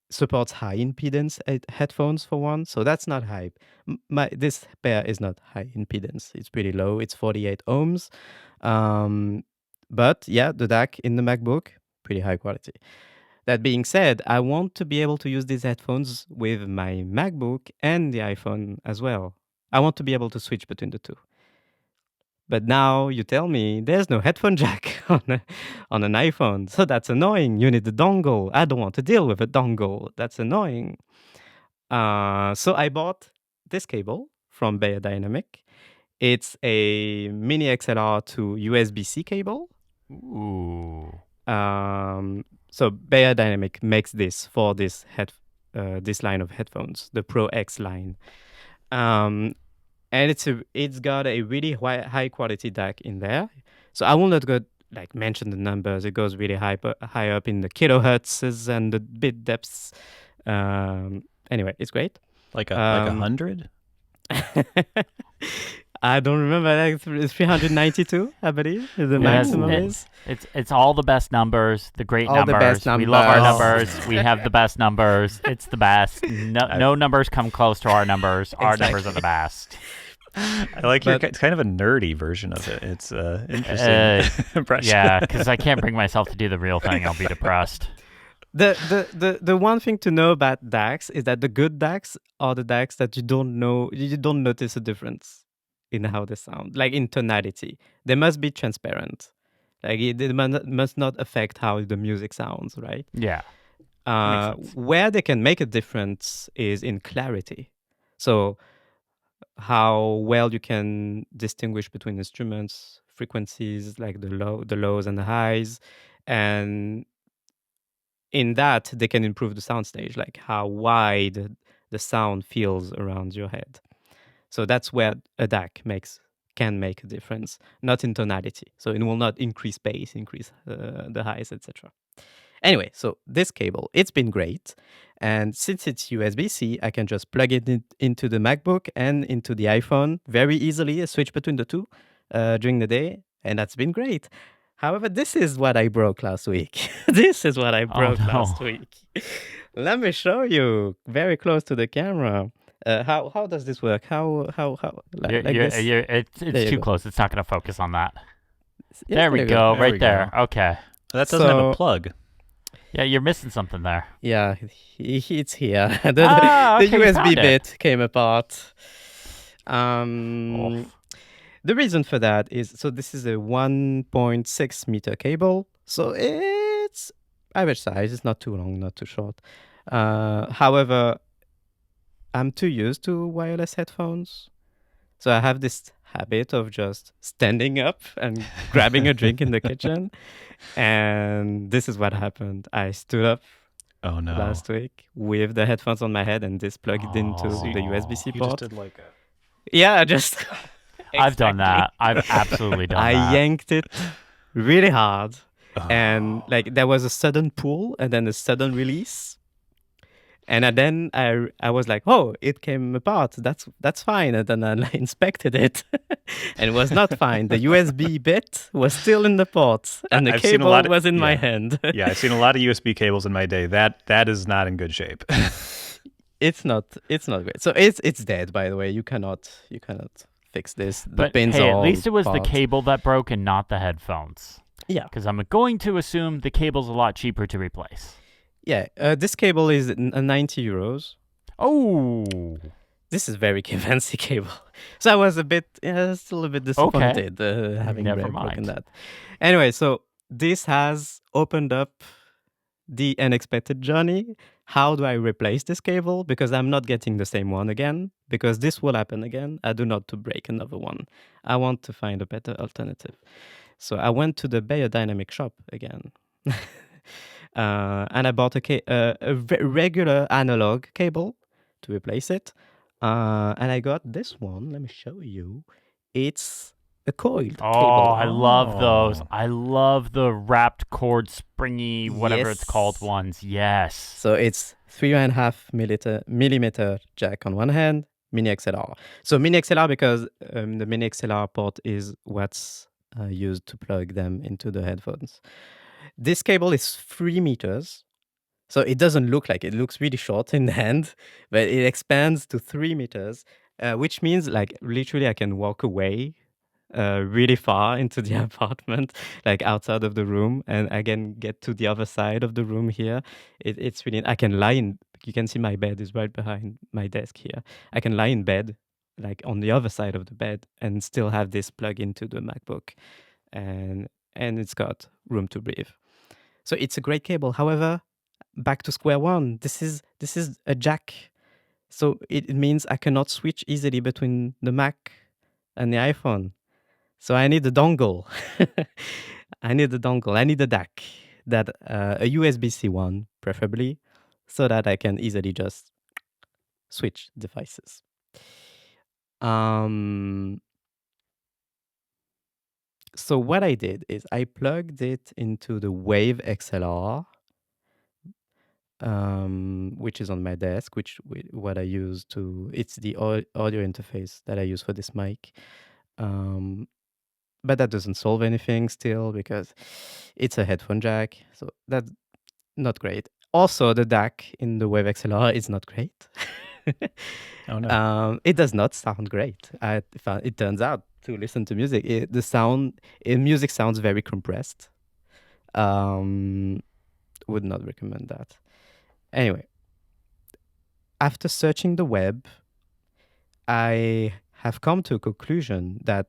supports high impedance headphones for one. So that's not high. This pair is not high impedance. It's pretty low. It's 48 ohms. But yeah, the DAC in the MacBook, pretty high quality. That being said, I want to be able to use these headphones with my MacBook and the iPhone as well. I want to be able to switch between the two. But now you tell me there's no headphone jack on an iPhone. So that's annoying. You need the dongle. I don't want to deal with a dongle. That's annoying. So I bought this cable from Beyerdynamic. It's a mini XLR to USB-C cable. Ooh. So Beyerdynamic makes this for this line of headphones, the Pro X line. And it's got a really high quality DAC in there. So I will not go mention the numbers. It goes really high up in the kilohertzes and the bit depths. Anyway, it's great. Like 100? I don't remember. It's 392, I believe, is the maximum is. It's all the best numbers, the great All numbers. the best We love our numbers. numbers. We have the best numbers. It's the best. No numbers come close to our numbers. Our numbers are the best. I like it's kind of a nerdy version of it. It's interesting impression. Yeah, because I can't bring myself to do the real thing. I'll be depressed. The one thing to know about DACs is that the good DACs are the DACs that you don't notice a difference in how they sound, like in tonality. They must be transparent. Like it must not affect how the music sounds, right? Yeah. Where they can make a difference is in clarity. So how well you can distinguish between instruments, frequencies, like the lows and the highs, and in that they can improve the soundstage, like how wide the sound feels around your head. So that's where a DAC can make a difference, not in tonality. So it will not increase bass, increase the highs, etc. Anyway, so this cable, it's been great. And since it's USB-C, I can just plug it into the MacBook and into the iPhone very easily, switch between the two during the day. And that's been great. However, this is what I broke last week. Last week. Let me show you very close to the camera. How does this work? It's too close. It's not going to focus on that. Yes, there we go. Right there. Okay. That doesn't have a plug. Yeah, you're missing something there. Yeah, it's here. Ah, The okay, you USB found it. bit came apart. Oh. The reason for that is, so this is a 1.6 meter cable. So it's average size. It's not too long, not too short. However, I'm too used to wireless headphones. So I have this habit of just standing up and grabbing a drink in the kitchen. And this is what happened. I stood up Oh no. last week with the headphones on my head and this plugged into the USB-C You just port. did like a Yeah, I just I've done Exactly. that. I've absolutely done I that. yanked it really hard, and like there was a sudden pull and then a sudden release. And then I was like, oh, it came apart. That's fine. And then I inspected it, and it was not fine. The USB bit was still in the port, and the I've seen a cable lot of- was in my yeah. hand. Yeah, I've seen a lot of USB cables in my day. That is not in good shape. It's not great. So it's dead. By the way, you cannot fix this. The But pins hey, are at all least it was the apart. cable that broke and not the headphones. Yeah. Because I'm going to assume the cable's a lot cheaper to replace. Yeah, this cable is 90 euros. Oh. This is very fancy cable. So I was still a bit disappointed having Never broken mind. that. Anyway, so this has opened up the unexpected journey. How do I replace this cable? Because I'm not getting the same one again, because this will happen again. I do not to break another one. I want to find a better alternative. So I went to the biodynamic shop again. And I bought a regular analog cable to replace it. And I got this one. Let me show you. It's a coiled Oh, cable. I love those. Oh. I love the wrapped cord, springy, whatever it's called Yes. ones. Yes. So it's 3.5 millimeter jack on one hand, mini XLR. So mini XLR because the mini XLR port is what's used to plug them into the headphones. This cable is 3 meters. So it doesn't look like it looks really short in the hand, but it expands to 3 meters, which means like literally I can walk away really far into the apartment, like outside of the room, and I can get to the other side of the room here. It's really, I can lie in, you can see my bed is right behind my desk here. I can lie in bed, like on the other side of the bed, and still have this plug into the MacBook, and it's got room to breathe. So it's a great cable. However, back to square one. This is a jack, so it means I cannot switch easily between the Mac and the iPhone. So I need a dongle. I need a dongle. I need a DAC, that a USB-C one, preferably, so that I can easily just switch devices. So what I did is I plugged it into the Wave XLR, which is on my desk, what I use to, it's the audio interface that I use for this mic. But that doesn't solve anything still because it's a headphone jack. So that's not great. Also, the DAC in the Wave XLR is not great. Oh no. It does not sound great. It turns out to listen to music, music sounds very compressed. Would not recommend that. Anyway, after searching the web, I have come to a conclusion that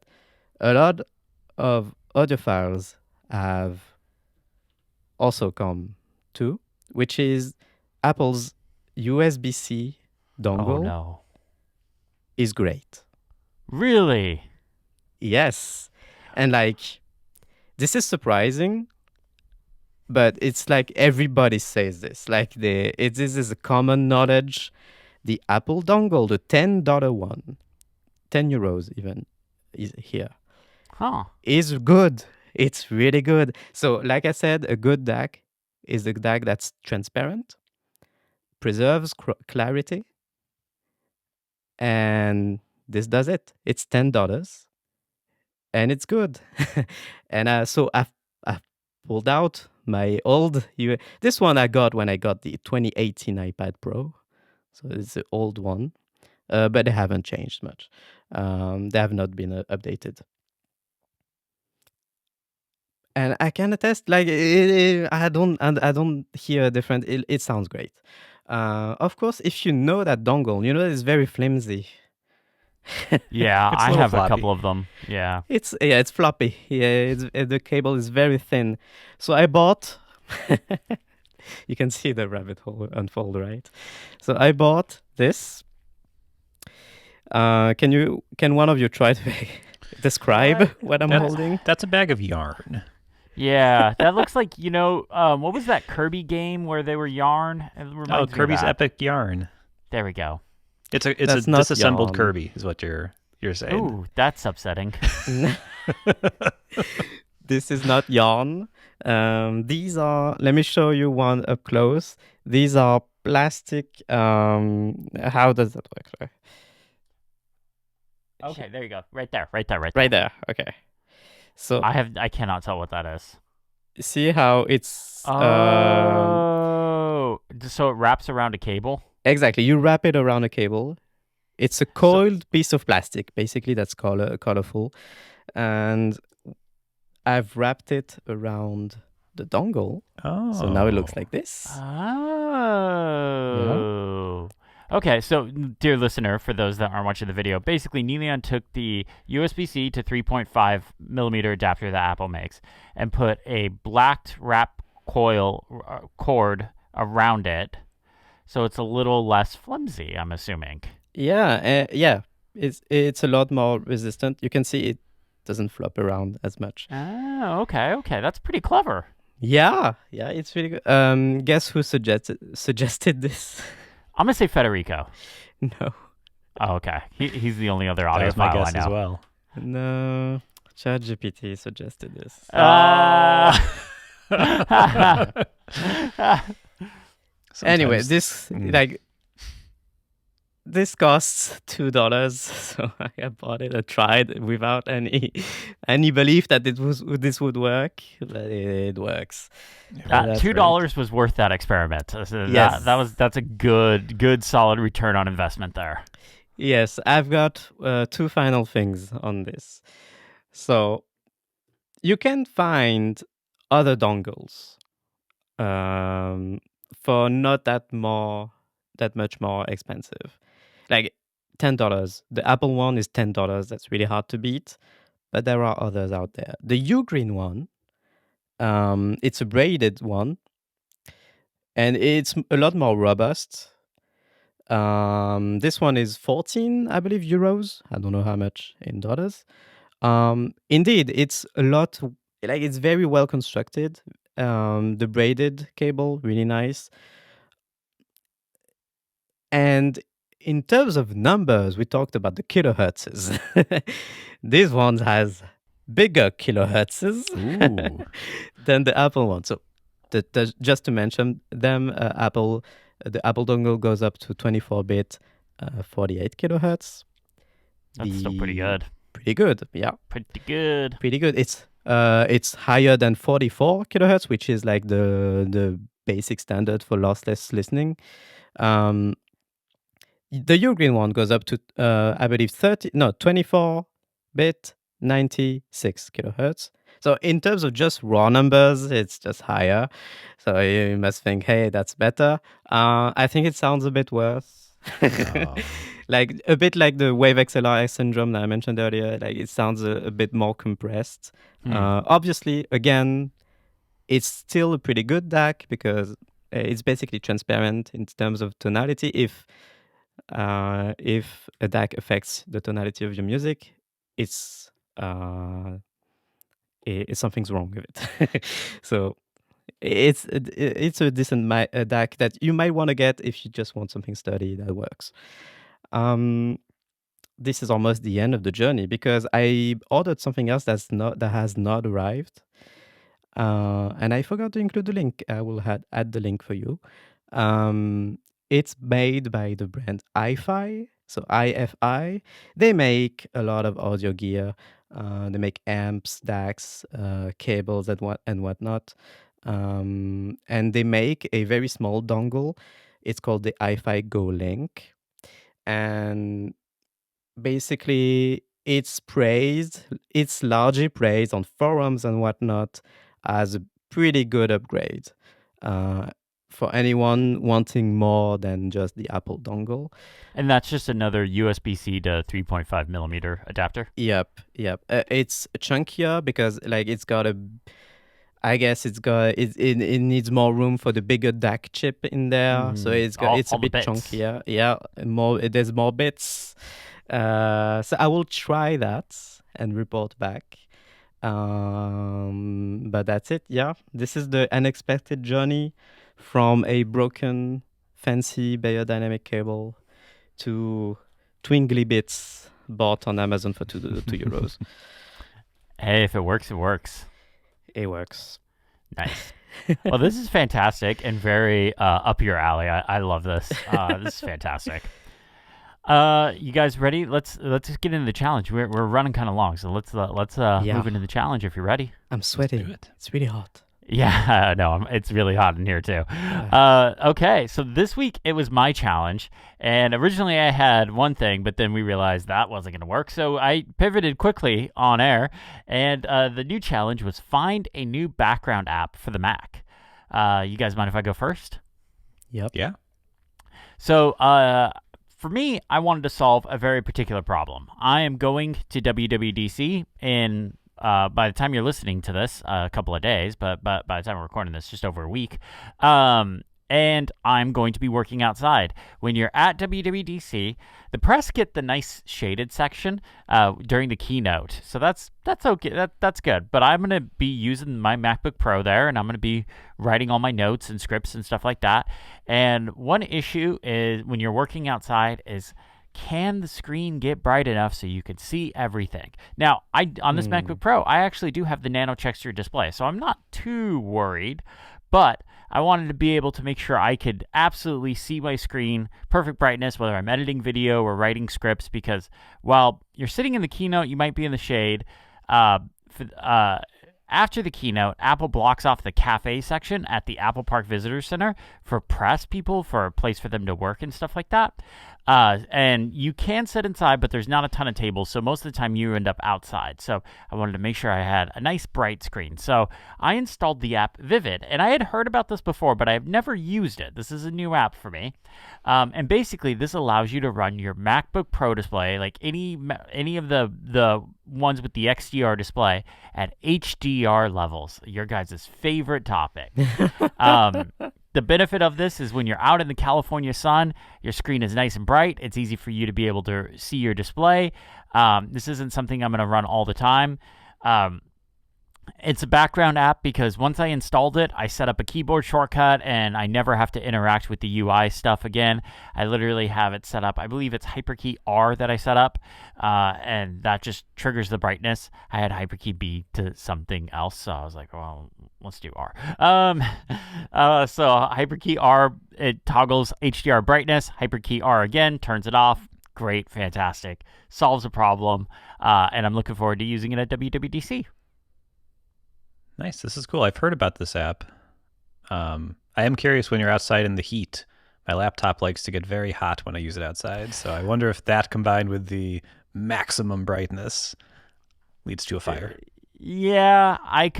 a lot of audiophiles have also come to, which is Apple's USB-C dongle Oh no. is great. Really? Yes. And like, this is surprising, but it's like everybody says this. Like this is a common knowledge. The Apple dongle, the $10 one, 10 euros even, is here. Huh. Is good. It's really good. So like I said, a good DAC is a DAC that's transparent, preserves clarity, and this does it. It's $10 and it's good. And so I've pulled out my old this one I got when I got the 2018 iPad Pro. So it's the old one, but they haven't changed much. They have not been updated. And I can attest, like I don't hear a different. It sounds great. Of course, if you know that dongle, you know it's very flimsy. Yeah, It's a I little have a floppy. couple of them. Yeah. It's floppy. Yeah, the cable is very thin. So I bought. You can see the rabbit hole unfold, right? So I bought this. Can one of you try to describe what I'm holding? That's a bag of yarn. Yeah, that looks like, what was that Kirby game where they were yarn? It reminds me of Kirby's that. Epic Yarn. There we go. It's a That's not disassembled yarn. Kirby, is what you're saying. Ooh, that's upsetting. This is not yarn. These are. Let me show you one up close. These are plastic. How does that work? Okay, there you go. Right there. Right there. Right there. Okay. So I cannot tell what that is. see how it's. Oh, so it wraps around a cable? Exactly. You wrap it around a cable. It's a coiled piece of plastic, basically, that's colorful. And I've wrapped it around the dongle. Oh. So now it looks like this. Oh. Okay, so dear listener, for those that aren't watching the video, basically Neleon took the USB-C to 3.5 millimeter adapter that Apple makes and put a blacked wrap cord around it, so it's a little less flimsy, I'm assuming. Yeah, it's a lot more resistant. You can see it doesn't flop around as much. Oh, okay, that's pretty clever. Yeah, it's really good. Guess who suggested this? I'm gonna say Federico. No. Oh, okay. He's the only other That was my audiophile guess I know. as well. No. ChatGPT suggested this. Anyway, this this costs $2, so I bought it. I tried without any belief that this would work, but it works. $2 was worth that experiment. So Yes. that's a good solid return on investment there. Yes, I've got two final things on this. So you can find other dongles for not that much more expensive. Like $10. The Apple one is $10. That's really hard to beat, but there are others out there. The Ugreen one, it's a braided one, and it's a lot more robust. This one is 14, I believe, euros. I don't know how much in dollars. Indeed, it's a lot. Like it's very well constructed. The braided cable, really nice. And in terms of numbers, we talked about the kilohertzes. This one has bigger kilohertzes than the Apple one. So just to mention them, the Apple dongle goes up to 24-bit, 48 kilohertz. That's still pretty good. Pretty good, yeah. Pretty good. It's higher than 44 kilohertz, which is like the basic standard for lossless listening. The Ugreen one goes up to, I believe, 24-bit, 96 kilohertz. So in terms of just raw numbers, it's just higher. So you must think, hey, that's better. I think it sounds a bit worse. Like a bit like the Wave XLR syndrome that I mentioned earlier. Like it sounds a bit more compressed. Obviously, again, it's still a pretty good DAC because it's basically transparent in terms of tonality. If a DAC affects the tonality of your music, it's something's wrong with it. So it's a decent DAC that you might want to get if you just want something sturdy that works. This is almost the end of the journey because I ordered something else that has not arrived, and I forgot to include the link. I will add the link for you. It's made by the brand iFi, so IFI. They make a lot of audio gear. They make amps, DACs, cables, and whatnot. And they make a very small dongle. It's called the iFi Go Link. And basically, it's largely praised on forums and whatnot as a pretty good upgrade for anyone wanting more than just the Apple dongle. And that's just another USB-C to 3.5 millimeter adapter. Yep. It's chunkier because like it's got a. I guess it needs more room for the bigger DAC chip in there, so it's a all the bit bits. chunkier. Yeah, there's more bits. So I will try that and report back. But that's it. Yeah, this is the unexpected journey from a broken, fancy biodynamic cable to twinkly bits bought on Amazon for 2 euros. Hey, if it works, it works. It works. Nice. Well, this is fantastic and very up your alley. I love this. This is fantastic. You guys ready? Let's just get into the challenge. We're running kind of long, so let's move into the challenge if you're ready. I'm sweating. It's really hot. Yeah, no, it's really hot in here too. Okay, so this week it was my challenge, and originally I had one thing, but then we realized that wasn't going to work, so I pivoted quickly on air, and the new challenge was find a new background app for the Mac. You guys mind if I go first? Yep. Yeah. So, for me, I wanted to solve a very particular problem. I am going to WWDC in, by the time you're listening to this, a couple of days, but by the time we're recording this, just over a week. And I'm going to be working outside. When you're at WWDC, the press get the nice shaded section during the keynote. So that's okay. That's good. But I'm going to be using my MacBook Pro there, and I'm going to be writing all my notes and scripts and stuff like that. And one issue is when you're working outside is, can the screen get bright enough so you can see everything? Now, on this MacBook Pro, I actually do have the nano texture display, so I'm not too worried. But I wanted to be able to make sure I could absolutely see my screen, perfect brightness, whether I'm editing video or writing scripts, because while you're sitting in the keynote, you might be in the shade. After the keynote, Apple blocks off the cafe section at the Apple Park Visitor Center for press people, for a place for them to work and stuff like that. And you can sit inside, but there's not a ton of tables, so most of the time you end up outside. So I wanted to make sure I had a nice bright screen. So I installed the app Vivid, and I had heard about this before, but I've never used it. This is a new app for me. And basically, this allows you to run your MacBook Pro display, like any of the ones with the XDR display, at HDR levels. Your guys' favorite topic. The benefit of this is when you're out in the California sun, your screen is nice and bright. It's easy for you to be able to see your display. This isn't something I'm going to run all the time. It's a background app because once I installed it, I set up a keyboard shortcut and I never have to interact with the UI stuff again. I literally have it set up. I believe it's HyperKey R that I set up, and that just triggers the brightness. I had HyperKey B to something else, so I was like, well, let's do R. So HyperKey R, it toggles HDR brightness. HyperKey R again, turns it off. Great, fantastic. Solves a problem, and I'm looking forward to using it at WWDC. Nice. This is cool. I've heard about this app. I am curious when you're outside in the heat. My laptop likes to get very hot when I use it outside. So I wonder if that combined with the maximum brightness leads to a fire. Yeah, I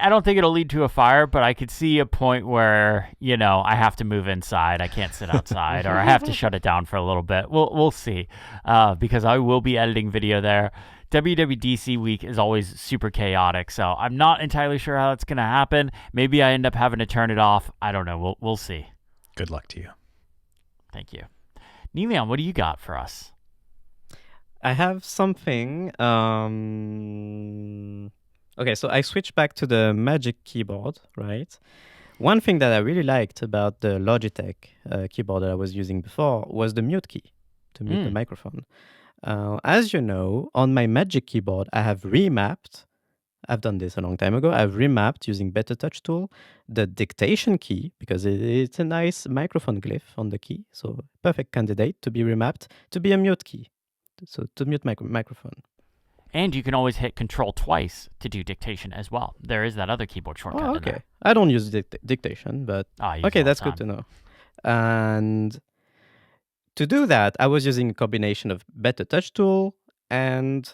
don't think it'll lead to a fire, but I could see a point where, I have to move inside. I can't sit outside, or I have to shut it down for a little bit. We'll see, because I will be editing video there. WWDC week is always super chaotic, so I'm not entirely sure how that's going to happen. Maybe I end up having to turn it off. I don't know. We'll see. Good luck to you. Thank you. Neleon, what do you got for us? I have something. Okay, so I switched back to the Magic Keyboard, right? One thing that I really liked about the Logitech keyboard that I was using before was the mute key to mute the microphone. As you know, on my Magic Keyboard, I have remapped, I've done this a long time ago, I've remapped using Better Touch Tool, the dictation key, because it's a nice microphone glyph on the key, so perfect candidate to be remapped to be a mute key, so to mute my microphone. And you can always hit Control twice to do dictation as well. There is that other keyboard shortcut. Oh, okay. I don't use dictation, but okay, that's good to know. And to do that, I was using a combination of Better Touch Tool and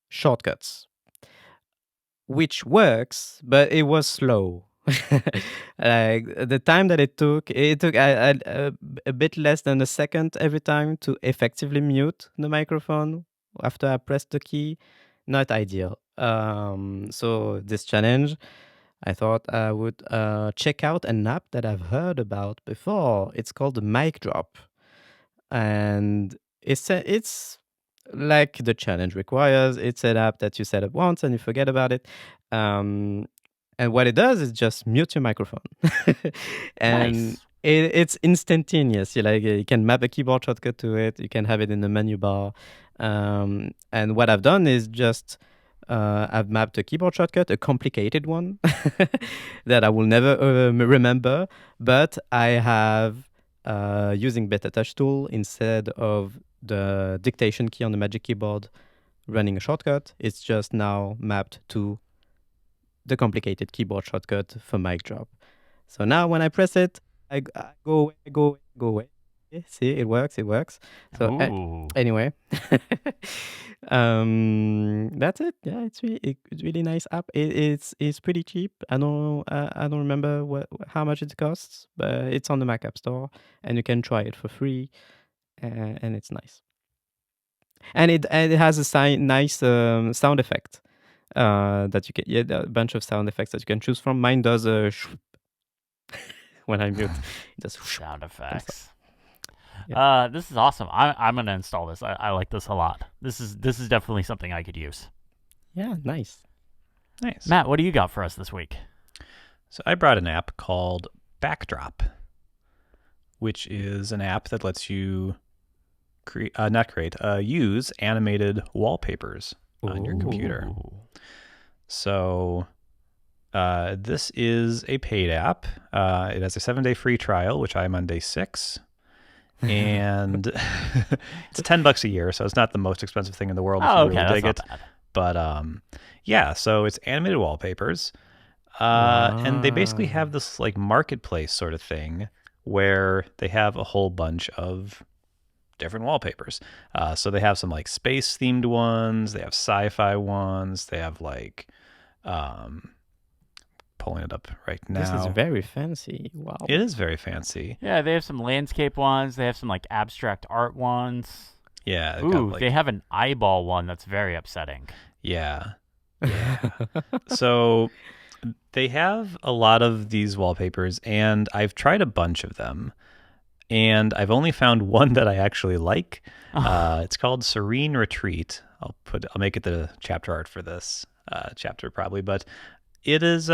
shortcuts. which works, but it was slow. Like the time that it took a bit less than a second every time to effectively mute the microphone after I pressed the key. Not ideal. So this challenge, I thought I would check out an app that I've heard about before. It's called the Mic Drop, and it's like the challenge requires. It's an app that you set up once and you forget about it. Um, and what it does is just mute your microphone, and Nice. it's instantaneous. You can map a keyboard shortcut to it. You can have it in the menu bar. And what I've done is just I've mapped a keyboard shortcut, a complicated one that I will never remember, but I have using Beta Touch Tool instead of the dictation key on the Magic Keyboard running a shortcut. It's just now mapped to the complicated keyboard shortcut for mic drop. So now when I press it, I go away. See, it works. So Ooh. anyway, that's it. Yeah, it's really nice app. It's pretty cheap. I don't remember how much it costs, but it's on the Mac App Store, and you can try it for free, and it's nice. And it has a nice sound effect that you can a bunch of sound effects that you can choose from. Mine does a when I mute, it does Sound effects. Yeah. This is awesome. I'm gonna install this. I like this a lot. This is definitely something I could use. Yeah, nice. Matt, what do you use for us this week? So I brought an app called Backdrop, which is an app that lets you use animated wallpapers on your computer. Ooh. So this is a paid app. It has a 7-day free trial, which I'm on day 6. And it's $10 a year, so it's not the most expensive thing in the world if you really dig it. Bad. But yeah, so it's animated wallpapers. And they basically have this like marketplace sort of thing where they have a whole bunch of different wallpapers. So they have some like space themed ones, they have sci-fi ones, they have like pulling it up right now. This is very fancy. Wow. It is very fancy. Yeah, they have some landscape ones. They have some like abstract art ones. Yeah. Ooh, they have an eyeball one that's very upsetting. Yeah. So they have a lot of these wallpapers, and I've tried a bunch of them, and I've only found one that I actually like. It's called Serene Retreat. I'll make it the chapter art for this chapter probably, but it is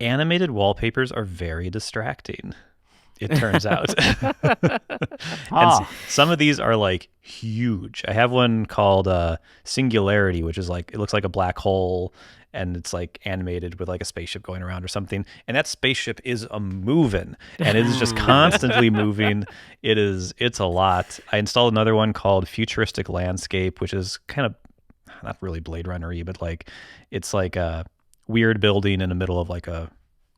animated wallpapers are very distracting, it turns out. And some of these are like huge. I have one called Singularity, which is like, it looks like a black hole, and it's like animated with like a spaceship going around or something. And that spaceship is a moving, and it is just constantly moving. It's a lot. I installed another one called Futuristic Landscape, which is kind of not really Blade Runner-y, but like it's like a weird building in the middle of like a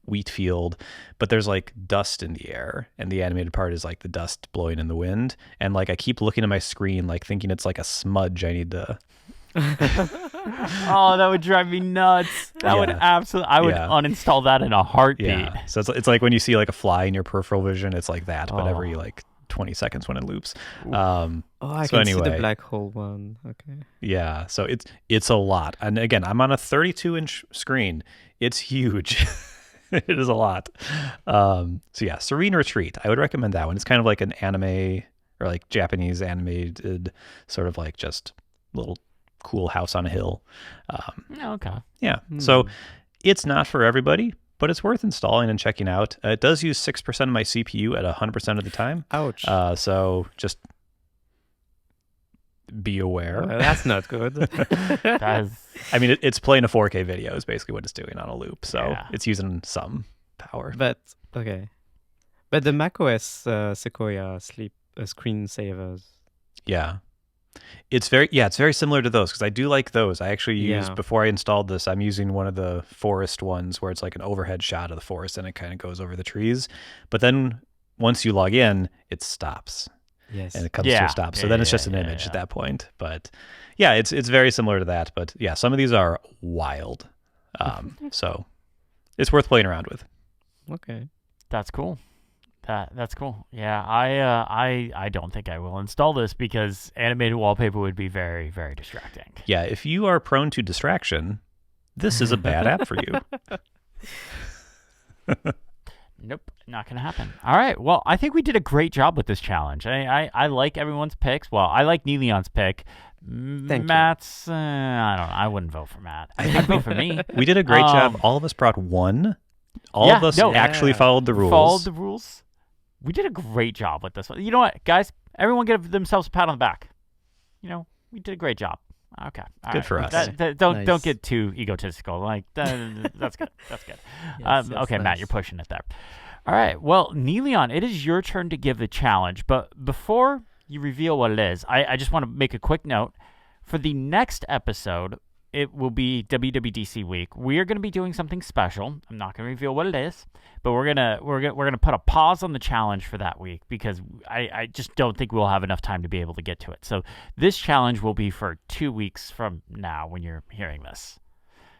wheat field, but there's like dust in the air, and the animated part is like the dust blowing in the wind. And like I keep looking at my screen like thinking it's like a smudge I need to Oh, that would drive me nuts. That would absolutely, I would uninstall that in a heartbeat. Yeah. So it's like when you see like a fly in your peripheral vision, it's like that, but every like 20 seconds when it loops. I can see the black hole one. Okay. Yeah. So it's a lot. And again, I'm on a 32-inch screen. It's huge. It is a lot. So yeah, Serene Retreat. I would recommend that one. It's kind of like an anime or like Japanese animated sort of like just little cool house on a hill. Okay. Yeah. So it's not for everybody, but it's worth installing and checking out. It does use 6% of my CPU at 100% of the time. Ouch. So just be aware. That's not good. I mean, it's playing a 4K video is basically what it's doing on a loop. So it's using some power. But okay. But the macOS Sequoia screensavers. Yeah. It's very similar to those, because I do like those. I actually used, before I installed this, I'm using one of the forest ones where it's like an overhead shot of the forest and it kind of goes over the trees. But then once you log in, it stops. Yes. and it comes to Yeah. a stop. So Yeah, then it's yeah, just an yeah, image yeah. at that point. But yeah, it's very similar to that. But yeah, some of these are wild. So it's worth playing around with. Okay. That's cool. That's cool. Yeah, I don't think I will install this because animated wallpaper would be very, very distracting. Yeah, if you are prone to distraction, this is a bad app for you. Nope, not gonna happen. All right. Well, I think we did a great job with this challenge. I like everyone's picks. Well, I like Neeleon's pick. Thank you. Matt's, I don't know. I wouldn't vote for Matt. I'd vote for me. We did a great job. All of us brought one. All of us actually followed the rules. Followed the rules. We did a great job with this one. You know what, guys? Everyone give themselves a pat on the back. You know, we did a great job. Okay. All Good right. for us. Don't Nice. get too egotistical. Like that's good. That's good. Yes, Okay, Matt, nice. you're pushing it there. All right. Well, Neeleon, it is your turn to give the challenge. But before you reveal what it is, I just want to make a quick note. For the next episode, it will be WWDC week. We are going to be doing something special. I'm not going to reveal what it is, but we're gonna put a pause on the challenge for that week because I just don't think we'll have enough time to be able to get to it. So this challenge will be for 2 weeks from now when you're hearing this.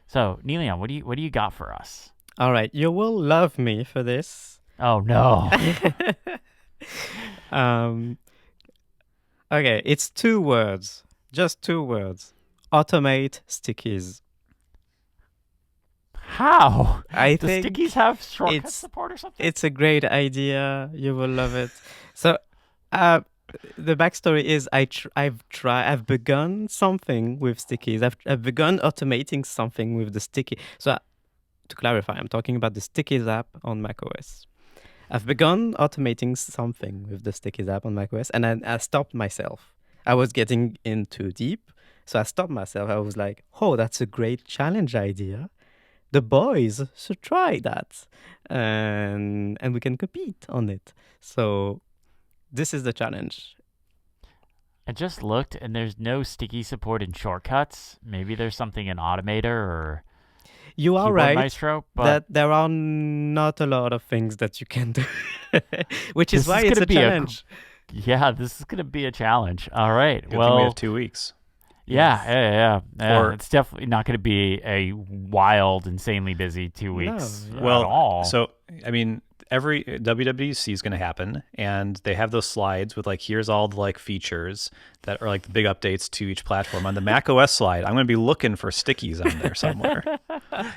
So Neeleon, what do you got for us? All right. You will love me for this. Oh no. Okay. It's 2 words. Just 2 words. Automate stickies. How? I Do think stickies have shortcut it's- support or something? it's a great idea. You will love it. So, the backstory is I've begun something with stickies. I've begun automating something with the sticky. So, to clarify, I'm talking about the Stickies app on macOS. I've begun automating something with the Stickies app on macOS, and I stopped myself. I was getting in too deep, so I stopped myself. I was like, "Oh, that's a great challenge idea. The boys should try that, and we can compete on it." So this is the challenge. I just looked and there's no sticky support in shortcuts. Maybe there's something in Automator or You are Keyboard right Maestro, but that there are not a lot of things that you can do, which This is why is it's gonna a be a challenge. yeah, this is going to be a challenge. All right. Good thing well, we have 2 weeks. yeah, Yes. yeah. Or- It's definitely not going to be a wild, insanely busy 2 weeks No, at Well, all. so I mean, every WWDC is going to happen, and they have those slides with like, here's all the like features that are like the big updates to each platform. On the Mac OS slide, I'm going to be looking for stickies on there somewhere.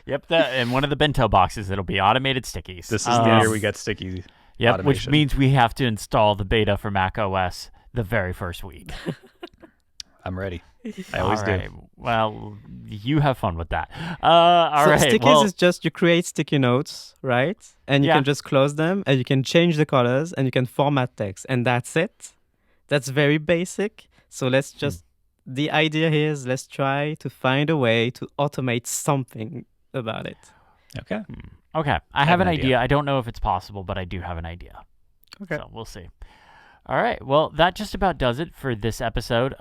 Yep, in one of the bento boxes, it'll be automated stickies. This is the year we get sticky. Yep, which automation. means we have to install the beta for Mac OS the very first week. I'm ready. I always All do. right. Well, you have fun with that. All So right. stickies well, is just you create sticky notes, right? And you Yeah. can just close them, and you can change the colors, and you can format text, and that's it. That's very basic. So let's just. The idea here is let's try to find a way to automate something about it. Okay. okay. I have an idea. I don't know if it's possible, but I do have an idea. Okay. So we'll see. All right. Well, that just about does it for this episode.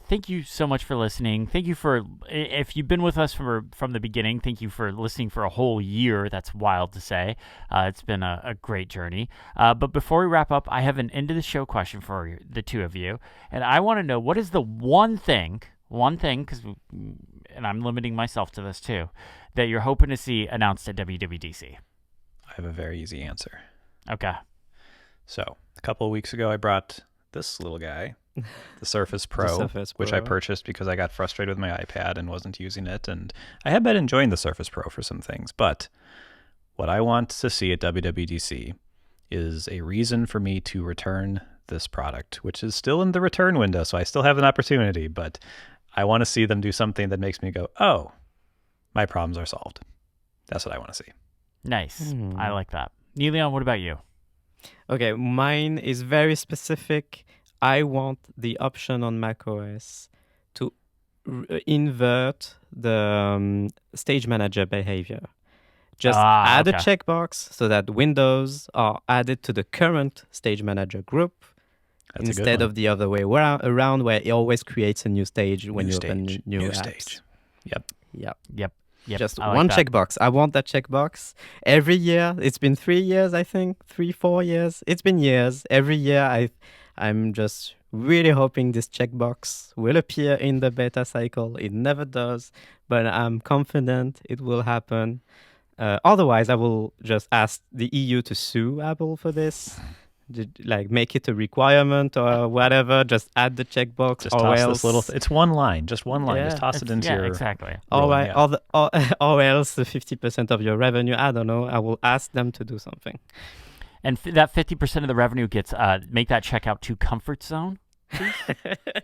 Thank you so much for listening. Thank you for, if you've been with us from the beginning, thank you for listening for a whole year. That's wild to say. It's been a great journey. But before we wrap up, I have an end of the show question for the two of you. And I want to know, what is the one thing, and I'm limiting myself to this too, that you're hoping to see announced at WWDC? I have a very easy answer. Okay. So, a couple of weeks ago, I brought this little guy, the Surface Pro, Surface which I Pro. purchased because I got frustrated with my iPad and wasn't using it. And I have been enjoying the Surface Pro for some things. But what I want to see at WWDC is a reason for me to return this product, which is still in the return window. So I still have an opportunity, but I want to see them do something that makes me go, oh, my problems are solved. That's what I want to see. Nice. I like that. Neeleon, what about you? Okay, mine is very specific. I want the option on macOS to invert the stage manager behavior. Just add okay. a checkbox so that windows are added to the current stage manager group That's a good instead one. of the other way around where it always creates a new stage when New you stage. open new apps. stage. Yep. Yep. Yep. Just I like one that. checkbox. I want that checkbox every year. It's been 3 years, I think, 4 years. It's been years. Every year, I'm just really hoping this checkbox will appear in the beta cycle. It never does, but I'm confident it will happen. Otherwise, I will just ask the EU to sue Apple for this. Like make it a requirement or whatever. Just add the checkbox. Just or toss else, this little. It's one line, just one line. Just Yeah. toss it into your. exactly. or, rolling, I- yeah. or, the, or else the 50% of your revenue. I don't know. I will ask them to do something. And that 50% of the revenue gets make that check out to Comfort Zone.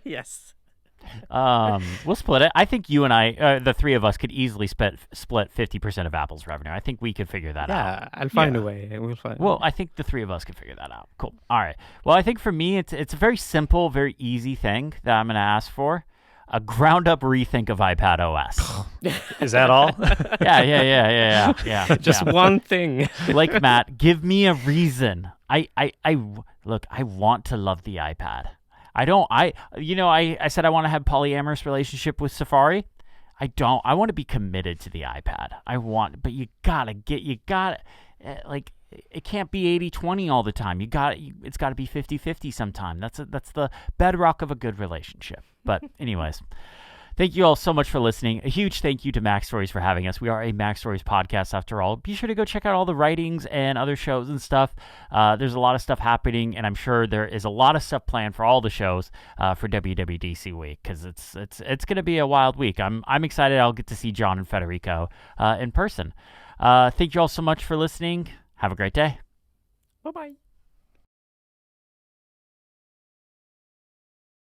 Yes. We'll split it. I think you and I, the three of us, could easily split 50% of Apple's revenue. I think we could figure that out. Yeah, I'll find a way. We'll find. Well, I think the three of us can figure that out. Cool. All right. Well, I think for me, it's a very simple, very easy thing that I'm going to ask for. A ground-up rethink of iPad OS. Is that all? Yeah. Just one thing. Like Matt, give me a reason. Look, I want to love the iPad. I said I want to have polyamorous relationship with Safari. I don't. I want to be committed to the iPad. But it can't be 80-20 all the time. It's got to be 50-50 sometime. That's the bedrock of a good relationship. But anyways, thank you all so much for listening. A huge thank you to Mac Stories for having us. We are a Mac Stories podcast after all. Be sure to go check out all the writings and other shows and stuff. There's a lot of stuff happening, and I'm sure there is a lot of stuff planned for all the shows for WWDC week, because it's going to be a wild week. I'm excited. I'll get to see John and Federico in person. Thank you all so much for listening. Have a great day. Bye-bye.